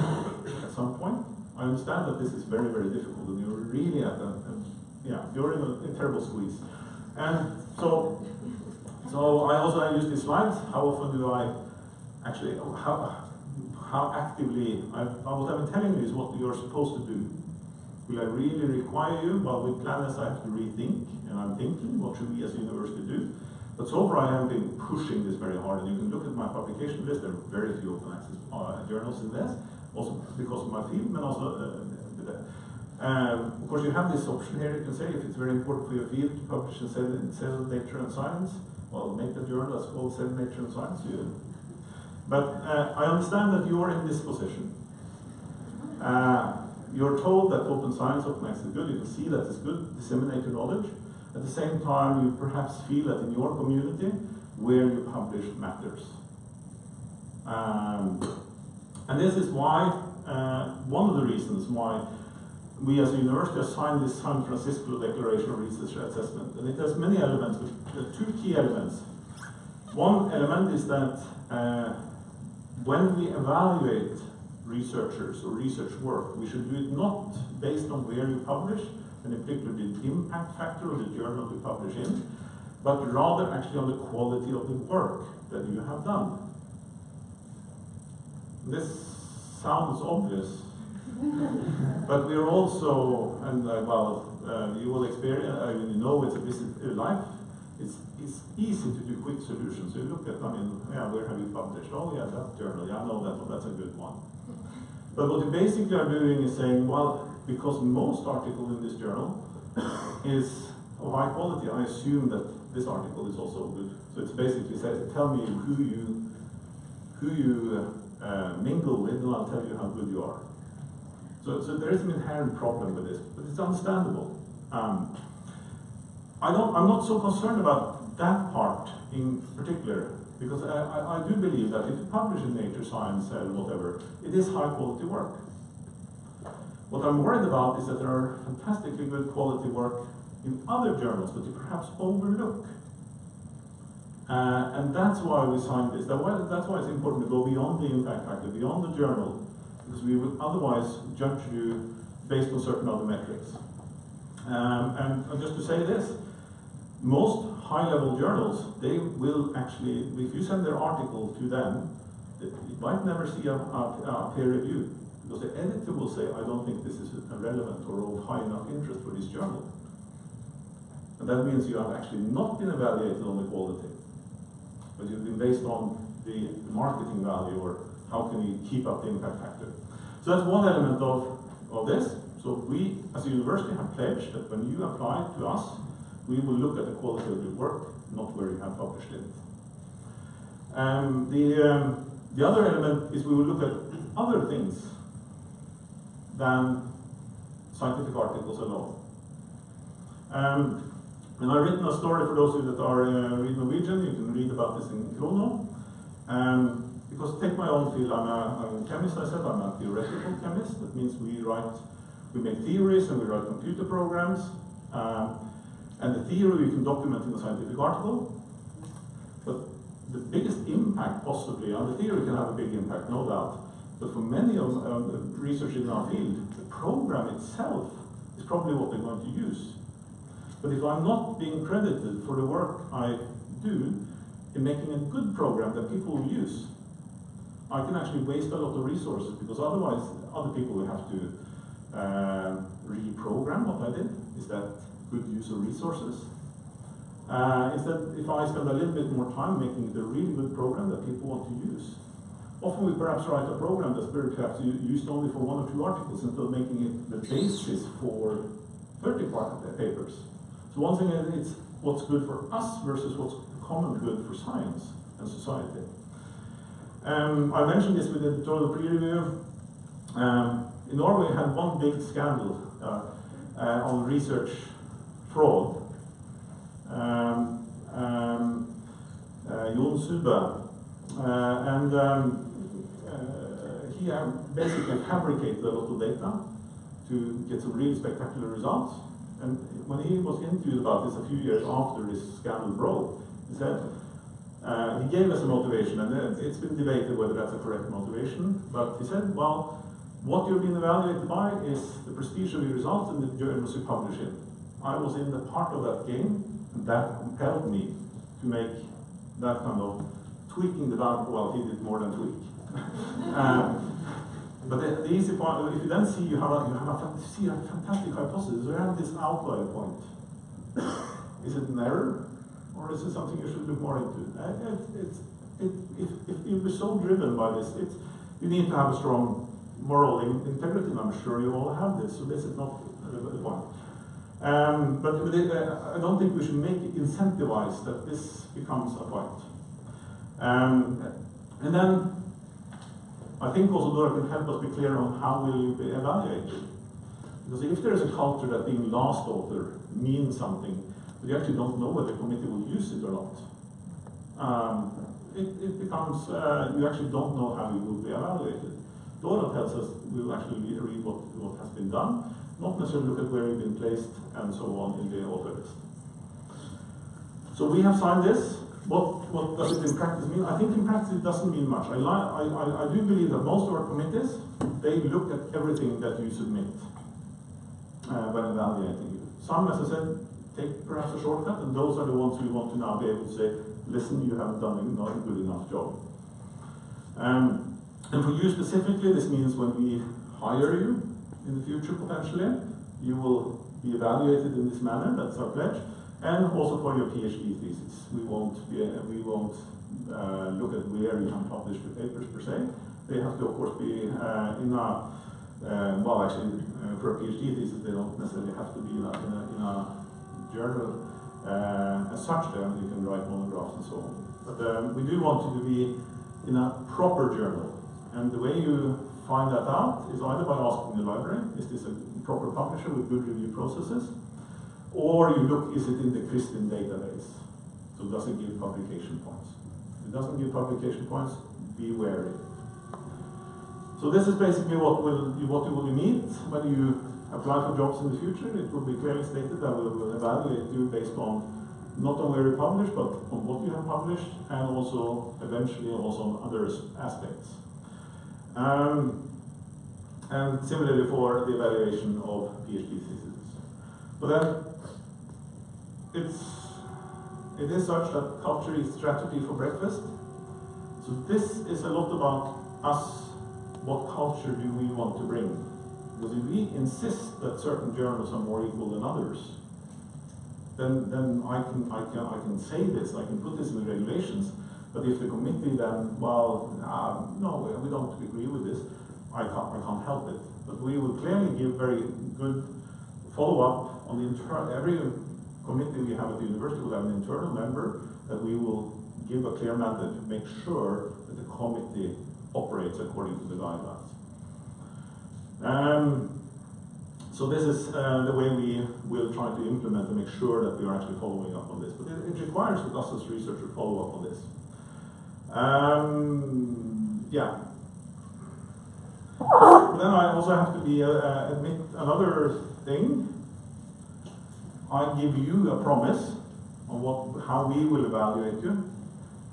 at some point. I understand that this is very, very difficult and you're really at you're in a terrible squeeze. And so I also use these slides. How often do I actually, how actively, what I've been telling you is what you're supposed to do. Will I really require you? Well, with planners I have to rethink, and I'm thinking, what should we as a university do? But so far I have been pushing this very hard, and you can look at my publication list, there are very few open access journals in this, also because of my field, and also of course you have this option here, you can say if it's very important for your field to publish in Cell, Nature and Science, well, make the journal that's called Cell, Nature and Science. But I understand that you are in this position. You're told that open science, open access is good, you can see that it's good, disseminate your knowledge. At the same time, you perhaps feel that in your community, where you publish matters. And this is why, one of the reasons why we as a university have signed this San Francisco Declaration of Research Assessment. And it has many elements, but there are two key elements. One element is that when we evaluate researchers or research work, we should do it not based on where you publish, and in particular the impact factor of the journal you publish in, but rather actually on the quality of the work that you have done. This sounds obvious, but we are also, and you will experience, you know it's a busy life, it's easy to do quick solutions. So you look at, where have you published? Oh yeah, that journal, yeah, I know that one, that's a good one. But what you basically are doing is saying, well, because most article in this journal is of high quality, I assume that this article is also good. So it's basically saying, tell me who you mingle with, and I'll tell you how good you are. So there is an inherent problem with this, but it's understandable. I'm not so concerned about that part in particular, because I do believe that if you publish in Nature, Science, whatever, it is high quality work. What I'm worried about is that there are fantastically good quality work in other journals that you perhaps overlook. And that's why we signed this. That's why it's important to go beyond the impact factor, beyond the journal, because we would otherwise judge you based on certain other metrics. And just to say this, most high-level journals, they will actually, if you send their article to them, it might never see a peer review, because the editor will say, I don't think this is relevant or of high enough interest for this journal. And that means you have actually not been evaluated on the quality, but you've been based on the marketing value, or how can you keep up the impact factor. So that's one element of this. So we, as a university, have pledged that when you apply to us, we will look at the quality of your work, not where you have published it. The other element is we will look at other things than scientific articles alone. And I've written a story for those of you that are read Norwegian. You can read about this in Krono. Because take my own field, I'm a chemist, I said, I'm a theoretical chemist. That means we make theories and we write computer programs. And the theory you can document in a scientific article. But the biggest impact possibly, and the theory can have a big impact, no doubt. But for many of the research in our field, the program itself is probably what they're going to use. But if I'm not being credited for the work I do in making a good program that people will use, I can actually waste a lot of resources, because otherwise other people will have to reprogram what I did. Is that good use of resources? Instead, if I spend a little bit more time making it a really good program that people want to use, often we perhaps write a program that's perhaps used only for 1 or 2 articles instead of making it the basis for 30 papers. So one thing is it's what's good for us versus what's common good for science and society. I mentioned this with the editorial pre-review. In Norway, we had one big scandal on research fraud. Jon Subbe, and he basically fabricated a lot of data to get some really spectacular results. And when he was interviewed about this a few years after this scandal broke, he said, he gave us a motivation, and it's been debated whether that's a correct motivation, but he said, well, what you're being evaluated by is the prestige of your results and the journals you publish in. I was in the part of that game, and that compelled me to make that kind of tweaking the data. Well, he did more than tweak. But the easy point, if you then see you have a fantastic hypothesis, so you have this outlier point. Is it an error, or is it something you should look more into? If you're so driven by this, you need to have a strong moral integrity, and I'm sure you all have this, so this is not the point. But I don't think we should make it incentivized that this becomes a point. And then I think also Dora can help us be clear on how will you be evaluated. Because if there is a culture that being last author means something, but you actually don't know whether the committee will use it or not, it becomes, you actually don't know how you will be evaluated. Dora tells us we will actually read what has been done, not necessarily look at where you've been placed and so on in the author list. So we have signed this. What does it in practice mean? I think in practice it doesn't mean much. I do believe that most of our committees, they look at everything that you submit when evaluating you. Some, as I said, take perhaps a shortcut, and those are the ones we want to now be able to say, listen, you haven't done a good enough job. And for you specifically, this means when we hire you in the future potentially, you will be evaluated in this manner, that's our pledge. And also for your PhD thesis, we won't look at where you can publish the papers per se. They have to, of course, be in a well, actually, for a PhD thesis, they don't necessarily have to be in a journal as such. Then you can write monographs and so on. But we do want you to be in a proper journal, and the way you find that out is either by asking the library, is this a proper publisher with good review processes? Or you look, is it in the Kristin database? So does it give publication points? If it doesn't give publication points, be wary. So this is basically what you will meet when you apply for jobs in the future. It will be clearly stated that we will evaluate you based on not on where you publish, but on what you have published, and also eventually also on other aspects. And similarly for the evaluation of PhD theses. But then it is such that culture is strategy for breakfast. So this is a lot about us. What culture do we want to bring? Because if we insist that certain journals are more equal than others, then I can say this, I can put this in the regulations. But if the committee then, well, no, we don't agree with this, I can't help it. But we will clearly give very good follow-up on the every committee we have at the university will have an internal member that we will give a clear mandate to make sure that the committee operates according to the guidelines. So this is the way we will try to implement and make sure that we are actually following up on this. But it requires that us as researchers follow up on this. Yeah. Then I also have to admit another thing. I give you a promise on how we will evaluate you.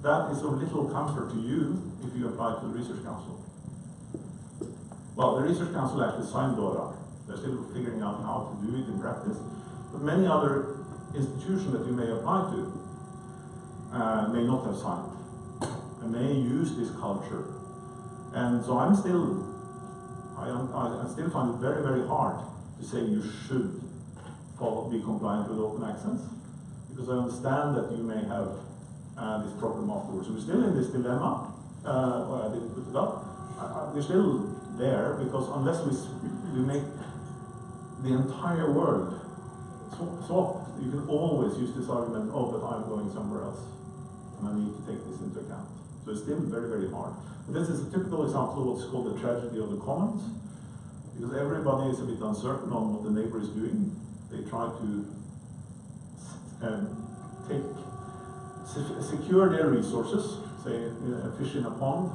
That is of little comfort to you if you apply to the Research Council. Well, the Research Council actually signed DORA. They're still figuring out how to do it in practice. But many other institutions that you may apply to may not have signed and may use this culture. And so I still find it very, very hard to say you should be compliant with open access, because I understand that you may have this problem afterwards. So we're still in this dilemma. I didn't put it up. We're still there, because unless we make the entire world swap, you can always use this argument, oh, but I'm going somewhere else, and I need to take this into account. So it's still very, very hard. But this is a typical example of what's called the tragedy of the commons, because everybody is a bit uncertain on what the neighbor is doing. They try to secure their resources, say a fish in a pond,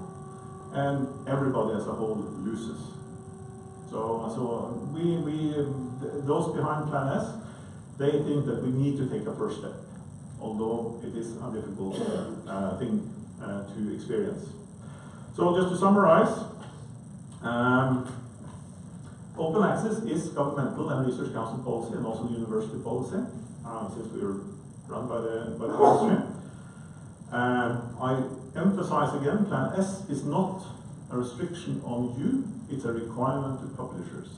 and everybody as a whole loses. So those behind Plan S, they think that we need to take a first step, although it is a difficult thing to experience. So just to summarize, open access is governmental and research council policy and also university policy, since we are run by the industry. I emphasize again, Plan S is not a restriction on you, it's a requirement to publishers.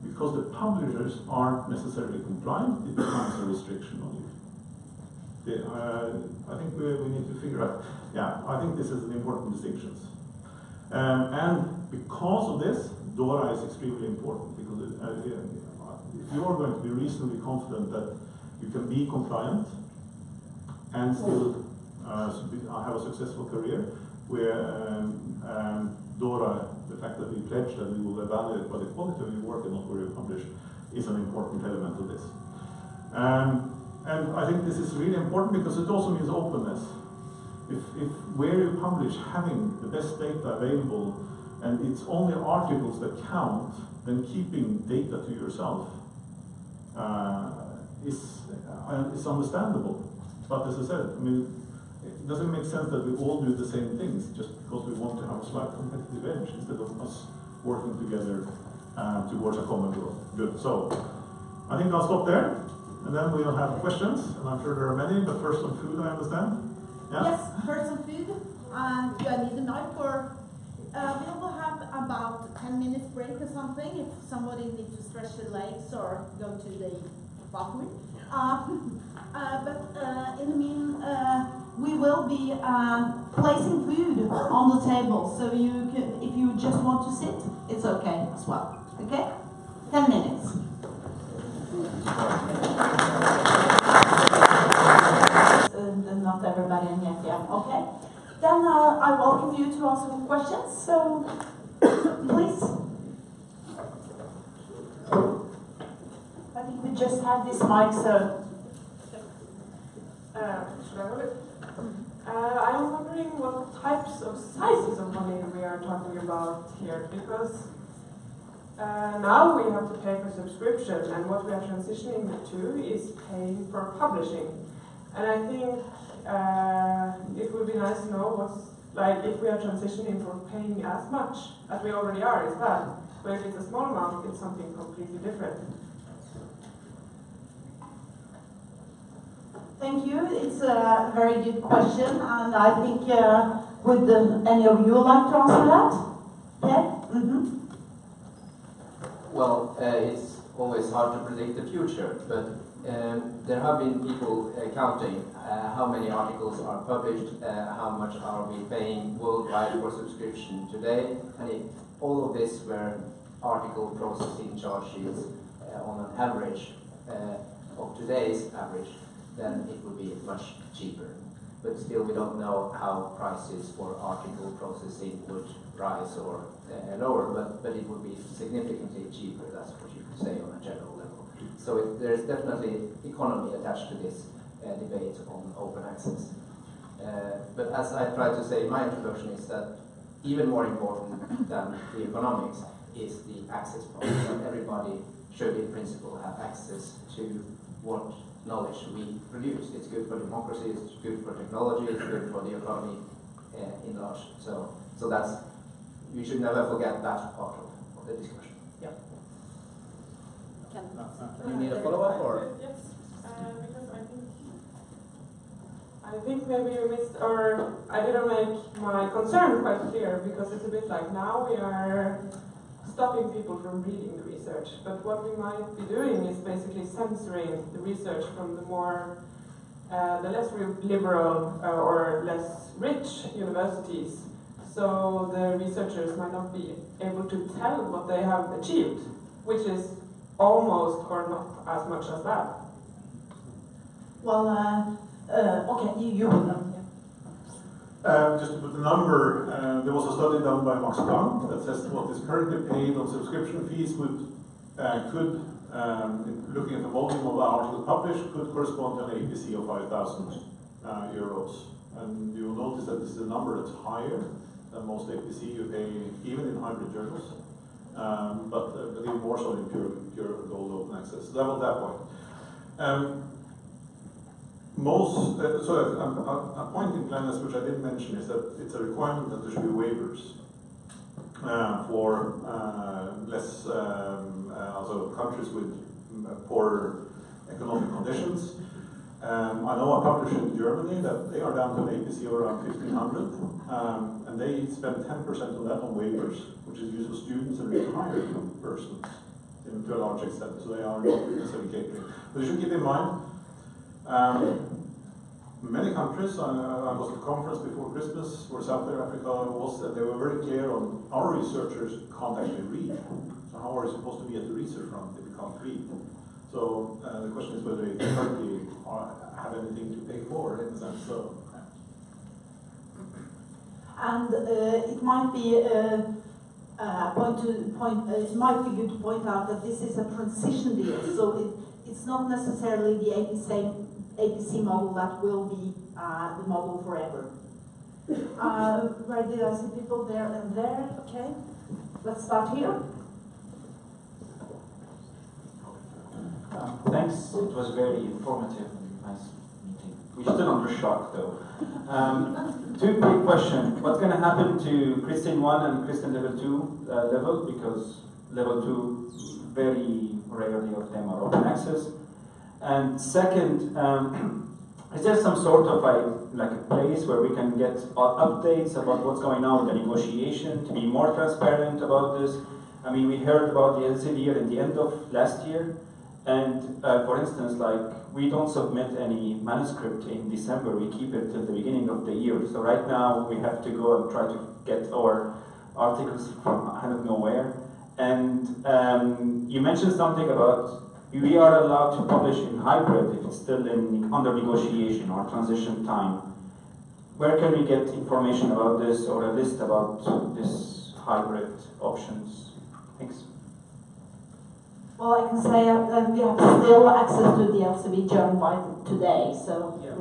Because the publishers aren't necessarily compliant, it becomes a restriction on you. I think we need to figure out, I think this is an important distinction. And because of this, DORA is extremely important, because if you are going to be reasonably confident that you can be compliant and still have a successful career, where DORA, the fact that we pledge that we will evaluate by the quality of your work and not where you publish, is an important element of this. And I think this is really important because it also means openness. If where you publish having the best data available and it's only articles that count, then keeping data to yourself is understandable. But as I said, I mean, it doesn't make sense that we all do the same things just because we want to have a slight competitive edge instead of us working together towards a common good. So I think I'll stop there, and then we'll have questions, and I'm sure there are many, but first on food, I understand. Yeah? Yes, first on food. Do I need a knife or we will have about 10 minutes break or something if somebody needs to stretch their legs or go to the bathroom. But in the meantime, we will be placing food on the table, so you can, if you just want to sit, it's okay as well. Okay? 10 minutes. Not everybody in yet, yeah. Okay. Then I welcome you to ask some questions. So, please. I think we just have this mic, so. I'm wondering what types of sizes of money we are talking about here, because now we have to pay for subscription, and what we are transitioning to is paying for publishing. And I think it would be nice to know what's, like, if we are transitioning from paying as much as we already are, it's bad. But if it's a small amount, it's something completely different. Thank you. It's a very good question, and I think would any of you like to answer that? Okay. Mm-hmm. Well, it's always hard to predict the future, but there have been people counting how many articles are published, how much are we paying worldwide for subscription today, and if all of this were article processing charges on an average of today's average, then it would be much cheaper. But still we don't know how prices for article processing would rise or lower, but it would be significantly cheaper, that's what you could say on a general level. So there's definitely economy attached to this debate on open access. But as I tried to say in my introduction, is that even more important than the economics is the access part. That everybody should in principle have access to what knowledge we produce. It's good for democracy, it's good for technology, it's good for the economy in large. So that's, we should never forget that part of the discussion. Yeah. You need a follow-up or? Yes, because I think maybe you missed, or I didn't make my concern quite clear, because it's a bit like now we are stopping people from reading the research, but what we might be doing is basically censoring the research from the more, the less liberal or less rich universities. So the researchers might not be able to tell what they have achieved, which is almost or not as much as that. Well, okay, you will know. Just to put the number, there was a study done by Max Planck that says what is currently paid on subscription fees could, looking at the volume of the articles published, could correspond to an APC of 5,000 euros. And you will notice that this is a number that's higher than most APC. You pay even in hybrid journals, but even more so in pure gold open access. So that was that point. A point in Planes which I didn't mention is that it's a requirement that there should be waivers for less also countries with poorer economic conditions. I know a publisher in Germany that they are down to an APC of around 1,500, and they spend 10% of that on waivers, which is used for students and retired persons to a large extent, so they are not necessarily catering. But you should keep in mind, many countries, I was at a conference before Christmas where South Africa was, and they were very clear on our researchers can't actually read. So how are you supposed to be at the research front if you can't read? So the question is whether they currently have anything to pay for in a sense. So, and it might be it might be good to point out that this is a transition deal, so it's not necessarily the APC model that will be the model forever. Where did I see people there and there? Okay, let's start here. Thanks, it was very informative and nice meeting. We're still under shock though. Two quick questions. What's going to happen to Christian 1 and Christian level 2 level? Because level 2, very rarely of them are open access. And second, is there some sort of like a place where we can get updates about what's going on with the negotiation to be more transparent about this? I mean, we heard about the LCD at the end of last year. And for instance, like we don't submit any manuscript in December, we keep it till the beginning of the year. So right now we have to go and try to get our articles from out of nowhere. And you mentioned something about we are allowed to publish in hybrid if it's still under negotiation or transition time. Where can we get information about this or a list about this hybrid options? Thanks. Well, I can say that we have still access to the LCB journal by today, so yeah.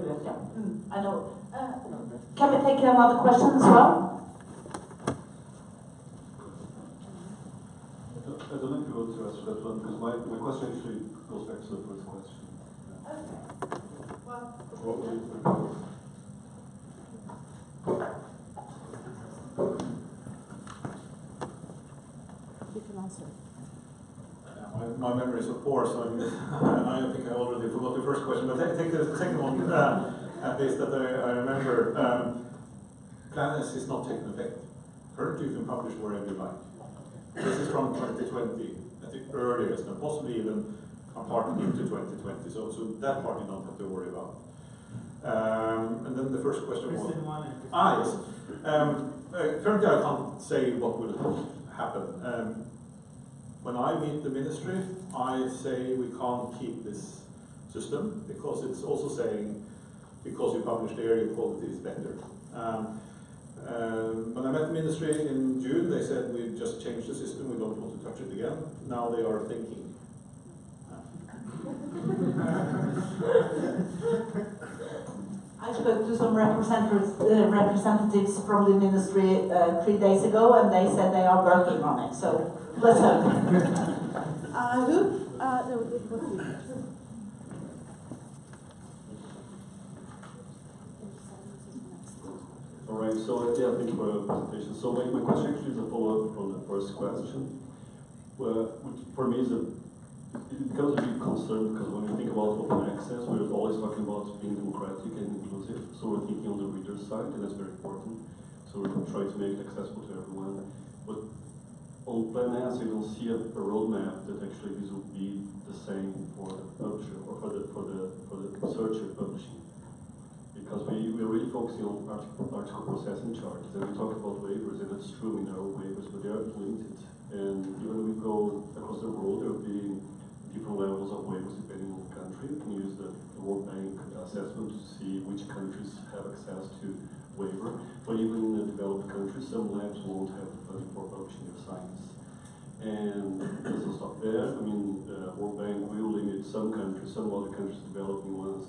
I know. Can we take another question as well? I don't know if you want to answer that one, because my question actually goes back to the first question. Okay. Well, you can answer. My memory is so poor, so I think I already forgot the first question, but take the second one, at least that I remember. Planes is not taking effect. Currently you can publish wherever you like. This is from 2020 at the earliest, and possibly even a part into 2020, so that part you don't have to worry about. And then the first question was... yes. Currently I can't say what will happen. When I meet the ministry, I say we can't keep this system because it's also saying because you publish there, your quality is better. When I met the ministry in June, they said we just changed the system, we don't want to touch it again. Now they are thinking. I spoke to some representatives from the ministry 3 days ago, and they said they are working on it. So let's hope. Who? No, it was you. All right, so yeah, thank you for your presentation. So my question actually is a follow-up from the first question, which for me is it becomes a big concern because when you think about open access, we're always talking about being democratic and inclusive. So we're thinking on the reader's side, and that's very important. So we're trying to make it accessible to everyone. But on Planes, you don't see a roadmap that actually this will be the same for the publisher or for the researcher publishing. Because we're really focusing on article processing charges, and we talk about waivers, and it's true, I mean, there are waivers, but they are limited. And even when we go across the world, there will be different levels of waivers depending on the country. You can use the World Bank assessment to see which countries have access to waiver. But even in the developed countries, some labs won't have the funding for publishing their science. And it doesn't stop there. I mean, the World Bank will limit some countries, some other countries, developing ones,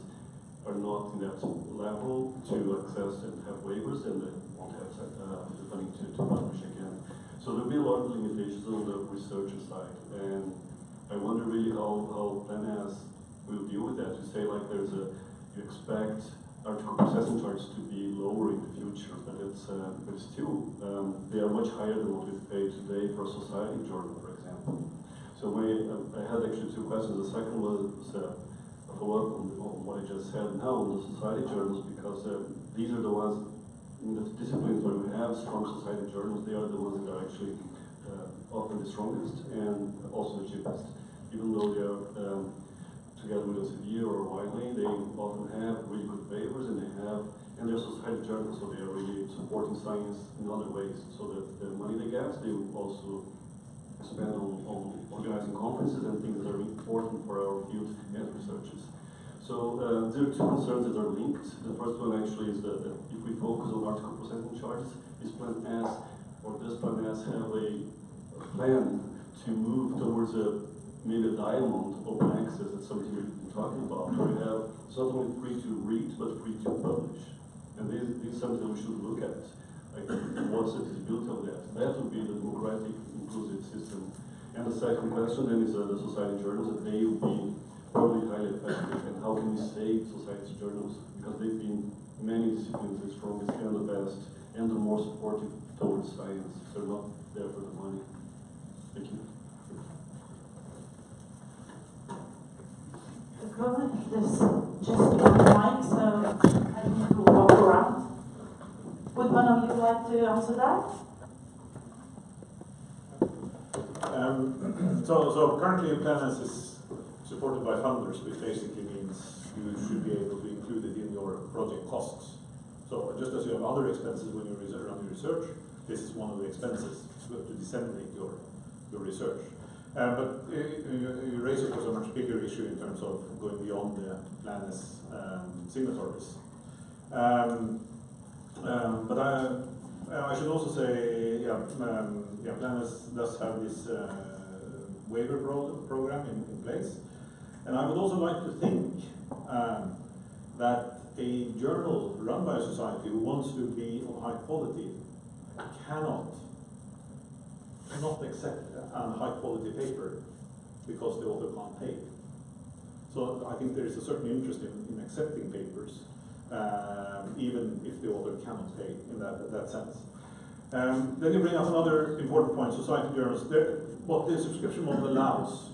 are not in that level to access and have waivers, and they won't have the funding to to publish again. So there'll be a lot of limitations on the researcher side, and I wonder really how PlanAS will deal with that. You say like you expect article processing charges to be lower in the future, but still they are much higher than what we pay today for a society journal, for example. So I had actually two questions. The second was a follow-up on what I just said now on the society journals, because these are the ones in the disciplines where we have strong society journals. They are the ones that are actually often the strongest and also the cheapest. Even though they are together with Elsevier or Wiley, they often have really good papers, and they're society journals, so they are really supporting science in other ways. So that the money they get, they will also spend on organizing conferences and things that are important for our field and researchers. So there are two concerns that are linked. The first one actually is that if we focus on article processing charges, does PlanAS have a plan to move towards maybe a diamond open access? That's something we've been talking about, where we have it's not only free to read, but free to publish. And this is something we should look at. Like, what's the feasibility of that? That would be the democratic, inclusive system. And the second question then is the society journals, that they will be probably highly effective, and how can we save society journals? Because they've been many disciplines the strongest and the best, and the more supportive towards science. They're not there for the money. Thank you. Good. There's just one mic, so I need to walk around. Would one of you like to answer that? So currently PlanAS is supported by funders, which basically means you should be able to include it in your project costs. So just as you have other expenses when you run your research, this is one of the expenses to disseminate your research. But you raise, of course, a much bigger issue in terms of going beyond the PlanAS signatories. But I should also say, PlanAS does have this waiver program in place. And I would also like to think that a journal run by a society who wants to be of high quality cannot accept a high quality paper because the author can't pay. So I think there is a certain interest in accepting papers, even if the author cannot pay in that sense. Then you bring up another important point, society journals. What the subscription model allows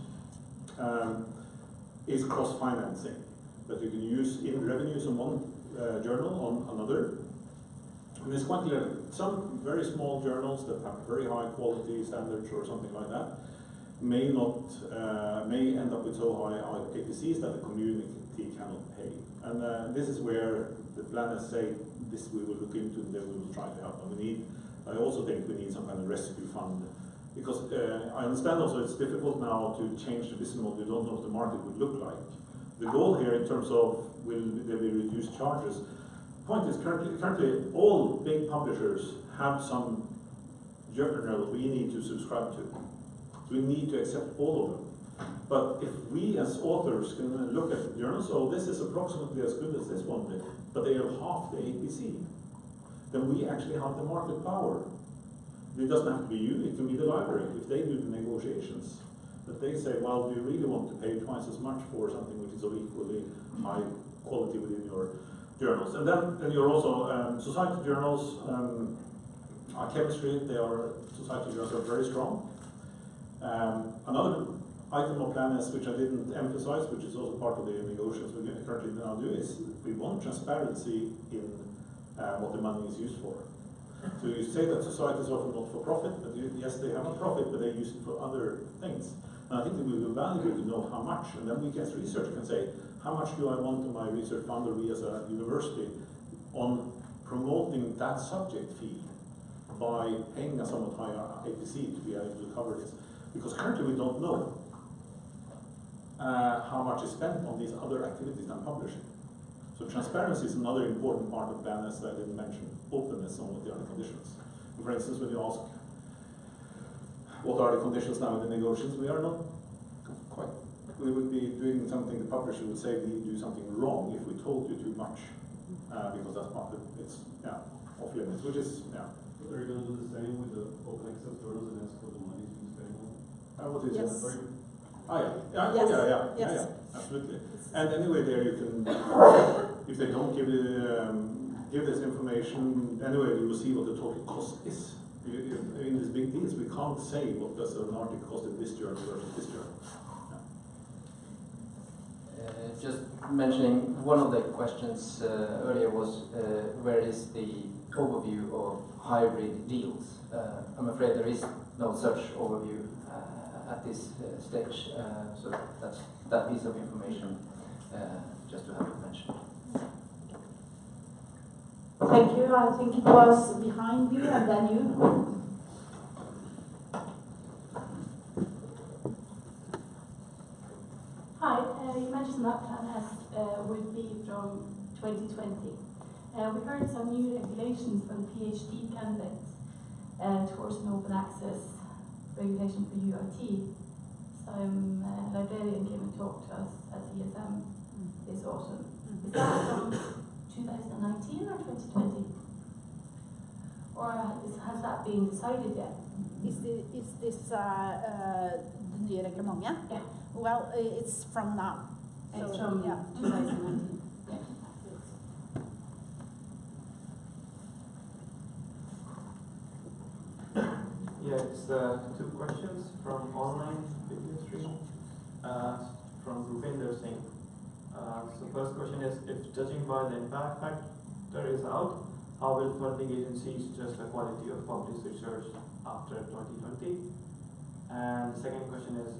is cross-financing, that you can use in revenues on one journal on another. And it's quite clear, some very small journals that have very high quality standards or something like that may end up with so high APCs that the community cannot pay. And this is where the planners say, this we will look into and then we will try to help. And I also think we need some kind of rescue fund, because I understand also it's difficult now to change the business model. We don't know what the market would look like. The goal here in terms of will there be reduced charges, point is currently all big publishers have some journal we need to subscribe to. So we need to accept all of them. But if we as authors can look at the journals, so this is approximately as good as this one did, but they have half the APC, then we actually have the market power. It doesn't have to be you, it can be the library. If they do the negotiations, that they say, well, do you really want to pay twice as much for something which is of equally high quality within your journals? And then you're also, society journals, chemistry, society journals are very strong. Another item of PlanAS which I didn't emphasize, which is also part of the negotiations we currently now do, is we want transparency in what the money is used for. So you say that society is often not for profit, but yes, they have a profit, but they use it for other things. And I think it will be valuable to know how much, and then we as researchers can say, how much do I want in my research fund, or we as a university, on promoting that subject field by paying a somewhat higher APC to be able to cover this. Because currently we don't know how much is spent on these other activities than publishing. So transparency is another important part of PlanAS that I didn't mention, openness on what the other conditions. And for instance, when you ask, what are the conditions now in the negotiations, we are not quite, we would be doing something, the publisher would say we do something wrong if we told you too much, because that's part of it's off limits, which is Are you going to do the same with the open access journals and ask for the money to be spent on? What is Yes. that? Ah, yeah. Yes. Yeah, absolutely. And anyway, there you can, if they don't give this information, anyway, you will see what the total cost is. In these big deals, we can't say what does an article cost in this journal versus this journal. Just mentioning, one of the questions earlier was where is the overview of hybrid deals? I'm afraid there is no such overview at this stage, so that's that piece of information just to have it mentioned. Thank you. I think it was behind you and then you. Hi, you mentioned that Plan would be from 2020. We heard some new regulations from PhD candidates towards an open access regulation for UIT. Some librarian came and talked to us at ESM this autumn. Is that from 2019 or 2020? Or has that been decided yet? Is this the new reglementet? Yeah. Well, it's from now. It's So, from yeah. 2019. Yeah. Yeah, it's two questions from online video stream from Rupinder Singh. So first question is, if judging by the impact factor is out, how will funding agencies judge the quality of published research after 2020? And the second question is,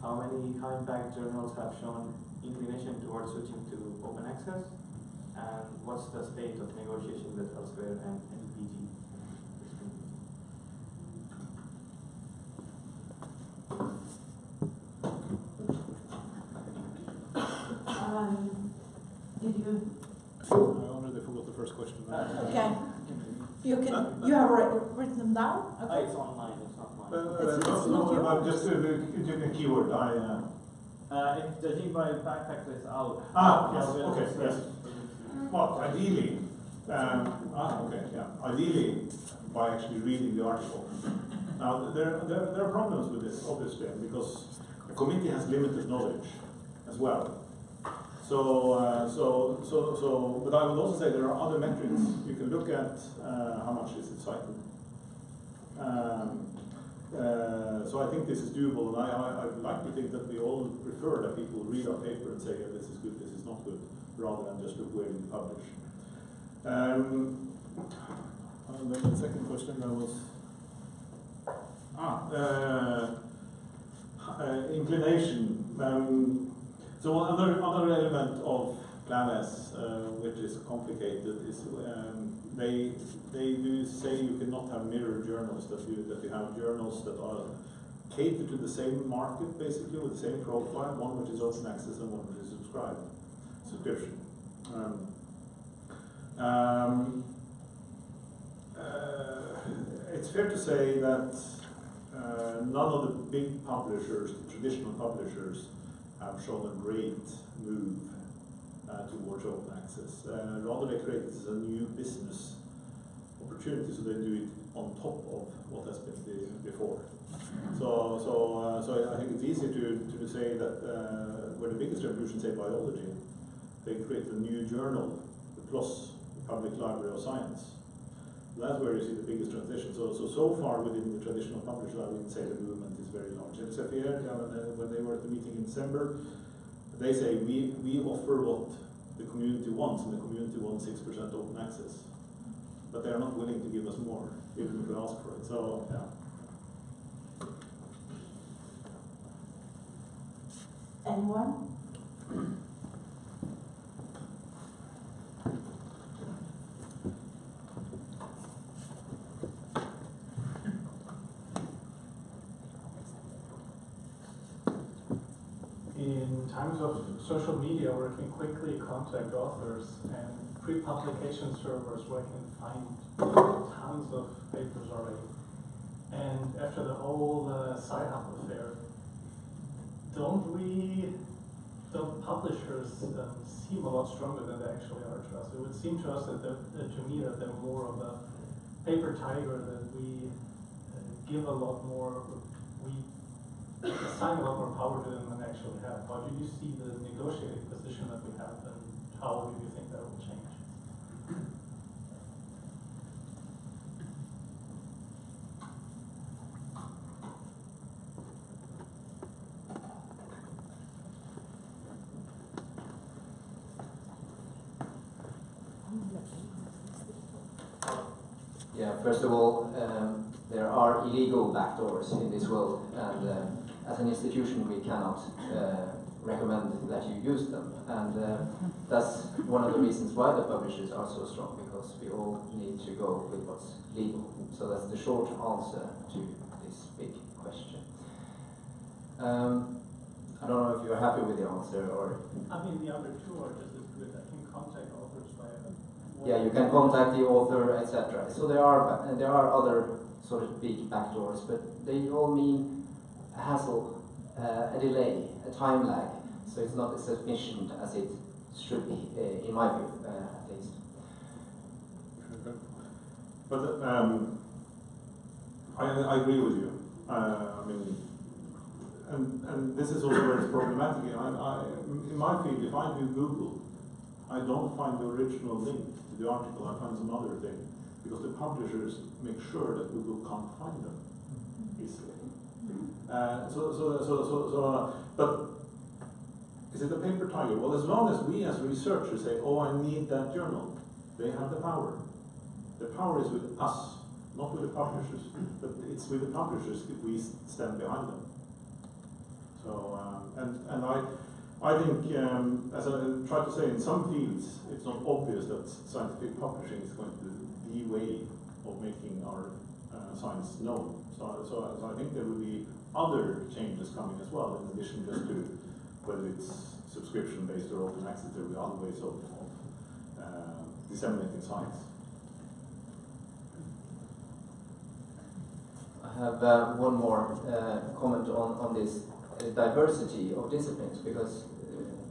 how many high impact journals have shown inclination towards switching to open access? And what's the state of negotiation with Elsewhere and NPG? Did you? I already forgot the first question. Okay. You have written them down? Okay. It's online, it's not mine. It's not you? I'm just doing a keyword. If judging by impact factor is out. Yes, okay, yes. Well, ideally, ideally, by actually reading the article. Now, there are problems with this, obviously, because the committee has limited knowledge as well. But I would also say there are other metrics. You can look at how much is it cited. So I think this is doable, and I would like to think that we all prefer that people read our paper and say, yeah, this is good, this is not good, rather than just look where you publish. And then the second question that was inclination. So another element of Plan S, which is complicated, is they do say you cannot have mirror journals, that you have journals that are catered to the same market, basically, with the same profile, one which is open access and one which is subscription. It's fair to say that none of the big publishers, the traditional publishers, have shown a great move towards open access. Rather, they create this as a new business opportunity, so they do it on top of what has been before. So I think it's easy to say that where the biggest revolution, say biology, they create a new journal, the PLOS, the Public Library of Science. That's where you see the biggest transition. So far within the traditional publishers, I wouldn't say the movement is very large. Except here, when they were at the meeting in December, they say we offer what the community wants, and the community wants 6% open access. But they are not willing to give us more, even if we ask for it. So, yeah. Anyone? In times of social media where we can quickly contact authors and pre-publication servers where I can find tons of papers already. And after the whole Sci-Hub affair, don't publishers seem a lot stronger than they actually are to us? It would seem to us that to me that they're more of a paper tiger that we give a lot more, we assign a lot more power to them than they actually have. How do you see the negotiating position that we have, and how do you think that will change? Yeah, first of all, there are illegal backdoors in this world, and as an institution we cannot recommend that you use them. And that's one of the reasons why the publishers are so strong, because we all need to go with what's legal. So that's the short answer to this big question. I don't know if you're happy with the answer, or... I mean, the other two are just as good. I can contact authors via... Yeah, you can contact the author, etc. So there are other sort of big backdoors, but they all mean a hassle, a delay, a time lag. So it's not as efficient as it should be, in my view, at least. But I agree with you. I mean, and this is also where it's problematic. In my field, if I do Google, I don't find the original link to the article. I find some other thing, because the publishers make sure that Google can't find them easily. But is it a paper tiger? Well, as long as we as researchers say, oh, I need that journal, they have the power. The power is with us, not with the publishers, but it's with the publishers if we stand behind them. So, and I think, as I tried to say, in some fields, it's not obvious that scientific publishing is going to be the way of making our science known. So I think there will be other changes coming as well, in addition just to whether it's subscription-based or open access. There will be other ways of disseminating science. I have one more comment on this diversity of disciplines, because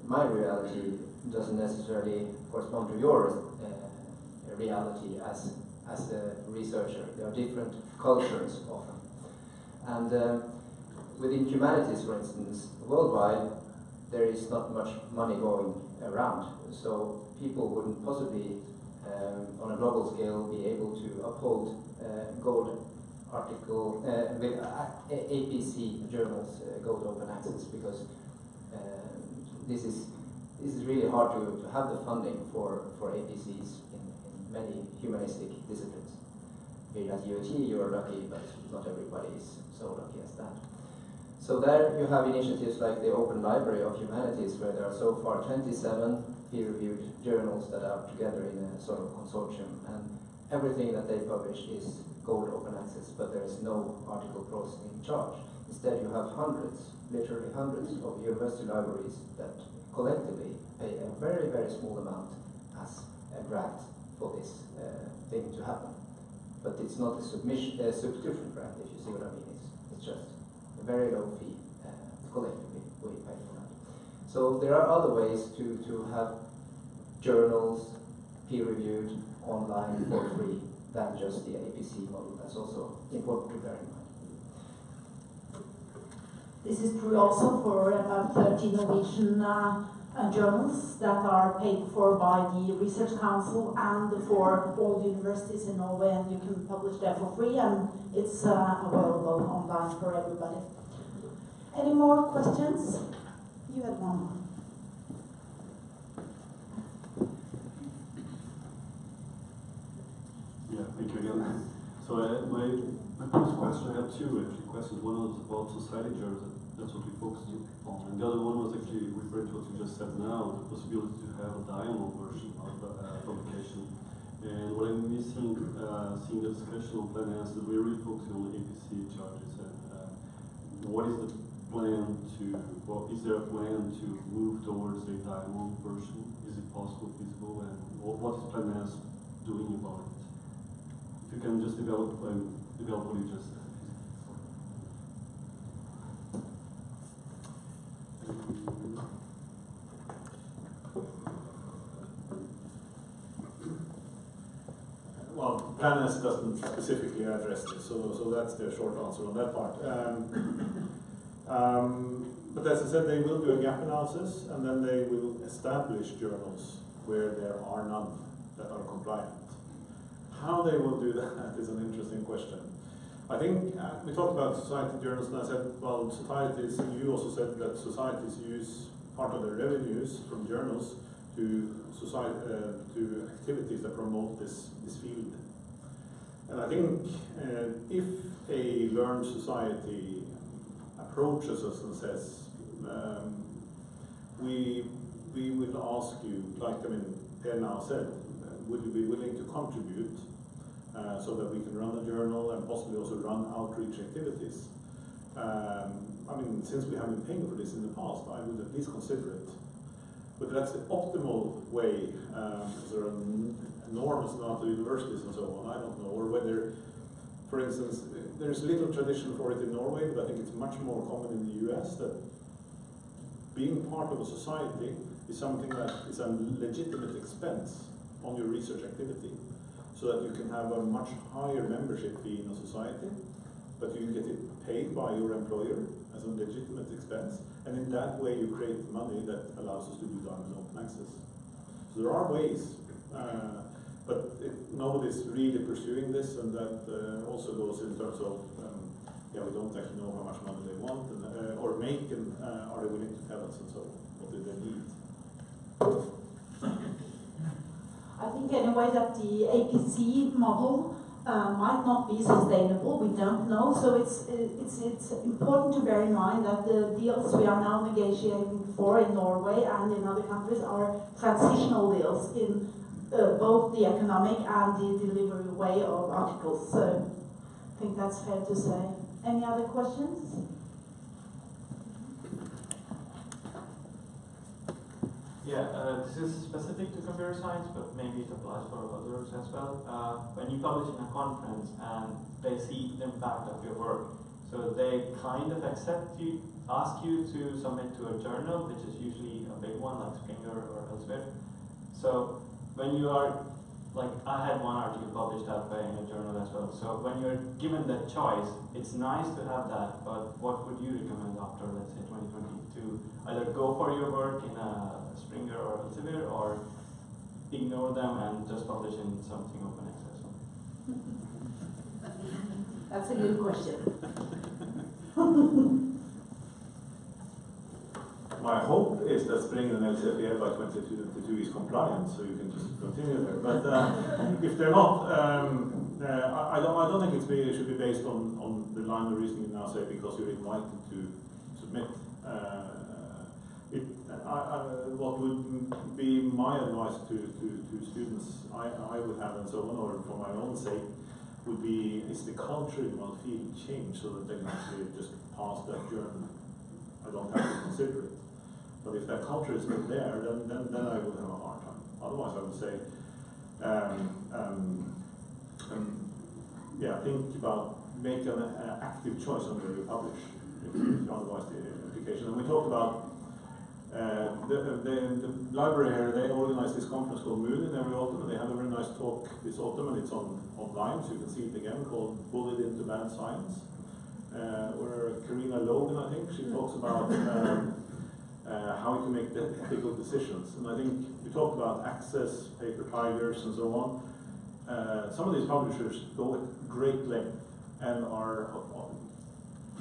my reality doesn't necessarily correspond to your reality as a researcher. There are different cultures often. And within humanities, for instance, worldwide, there is not much money going around. So people wouldn't possibly, on a global scale, be able to uphold gold article with APC journals, gold open access, because this is really hard to have the funding for APCs in many humanistic disciplines. Here at UAT you are lucky, but not everybody is so lucky as that. So there you have initiatives like the Open Library of Humanities, where there are so far 27 peer-reviewed journals that are together in a sort of consortium, and everything that they publish is gold open access, but there is no article processing charge. Instead you have hundreds, literally hundreds of university libraries that collectively pay a very, very small amount as a grant for this thing to happen. But it's not a subscription grant, if you see what I mean. It's just a very low fee, collectively we pay for that. So there are other ways to have journals peer-reviewed online for free than just the APC model. That's also important to bear in mind. This is true also for about 30 Norwegian journals that are paid for by the Research Council and for all the universities in Norway, and you can publish there for free, and it's available online for everybody. Any more questions? You had one. Yeah, thank you again. So my first question, I have two actually questions. One was about society journals, that's what we focused on. And the other one was actually referring to what you just said now, the possibility to have a diamond version of publication. And what I'm missing, seeing the discussion on Plan S, is we're really focusing on the APC charges. And what is the plan to, well, is there a plan to move towards a diamond version? Is it possible, feasible? And what is Plan S doing about it? If you can just develop what you just said. Well, Plan S doesn't specifically address this, so that's the short answer on that part. But as I said, they will do a gap analysis, and then they will establish journals where there are none that are compliant. How they will do that is an interesting question. I think we talked about society journals, and I said, well, societies, and you also said that societies use part of their revenues from journals to to activities that promote this field. And I think if a learned society approaches us and says, we will ask you, like Per now said, would you be willing to contribute so that we can run a journal and possibly also run outreach activities? I mean, since we have been paying for this in the past, I would at least consider it. But that's the optimal way, because there are an enormous amount of universities and so on, I don't know, or whether, for instance, there's little tradition for it in Norway, but I think it's much more common in the US that being part of a society is something that is a legitimate expense on your research activity, so that you can have a much higher membership fee in a society, but you get it paid by your employer as a legitimate expense, and in that way you create money that allows us to do diamond open access. So there are ways, but nobody's really pursuing this, and that also goes in terms of, yeah, we don't actually know how much money they want, and, or make, and are they willing to tell us, and so what do they need? I think anyway that the APC model might not be sustainable. We don't know, so it's important to bear in mind that the deals we are now negotiating for in Norway and in other countries are transitional deals in both the economic and the delivery way of articles. So I think that's fair to say. Any other questions? Yeah, this is specific to computer science, but maybe it applies for others as well. When you publish in a conference and they see the impact of your work, so they kind of ask you to submit to a journal, which is usually a big one like Springer or elsewhere. So when you are, like I had one article published that way in a journal as well. So when you're given that choice, it's nice to have that, but what would you recommend after, let's say, 2020, to either go for your work in a Springer or Elsevier, or ignore them and just publish in something open access? That's a good question. My hope is that Springer and Elsevier by 2022 is compliant, so you can just continue there. But if they're not, I don't think it should be based on the line of reasoning you now say because you're invited to submit. What would be my advice to students I would have and so on, or for my own sake, would be, is the culture in one field change so that they can actually just pass that journal? I don't have to consider it. But if that culture is not there, then I would have a hard time. Otherwise, I would say, yeah, think about make an active choice on where you publish. Otherwise, the application. And we talked about the library here. They organize this conference called Moon in every autumn, and they have a very nice talk this autumn, and it's online, so you can see it again, called Bullied into Bad Science, where Karina Logan, I think, she talks about how you can make ethical decisions. And I think we talked about access, paper tigers, and so on. Some of these publishers go at great length and are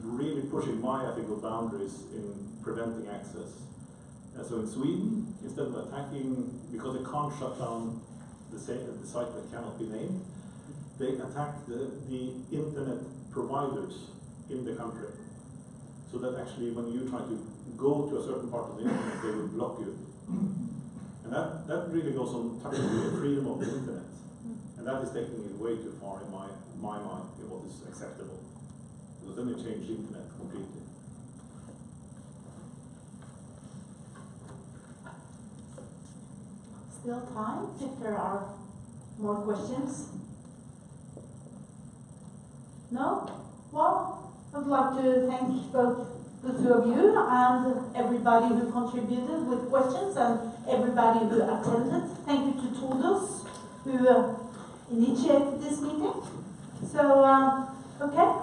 really pushing my ethical boundaries in preventing access. So in Sweden, instead of attacking, because they can't shut down the site that cannot be named, they attack the internet providers in the country. So that actually when you try to go to a certain part of the internet, they will block you. And that really goes on touching the freedom of the internet. And that is taking it way too far in my mind in what is acceptable. Because then you change the internet completely. Still time if there are more questions. No? Well, I'd like to thank both the two of you and everybody who contributed with questions and everybody who attended. Thank you to Todos, who initiated this meeting. So, okay,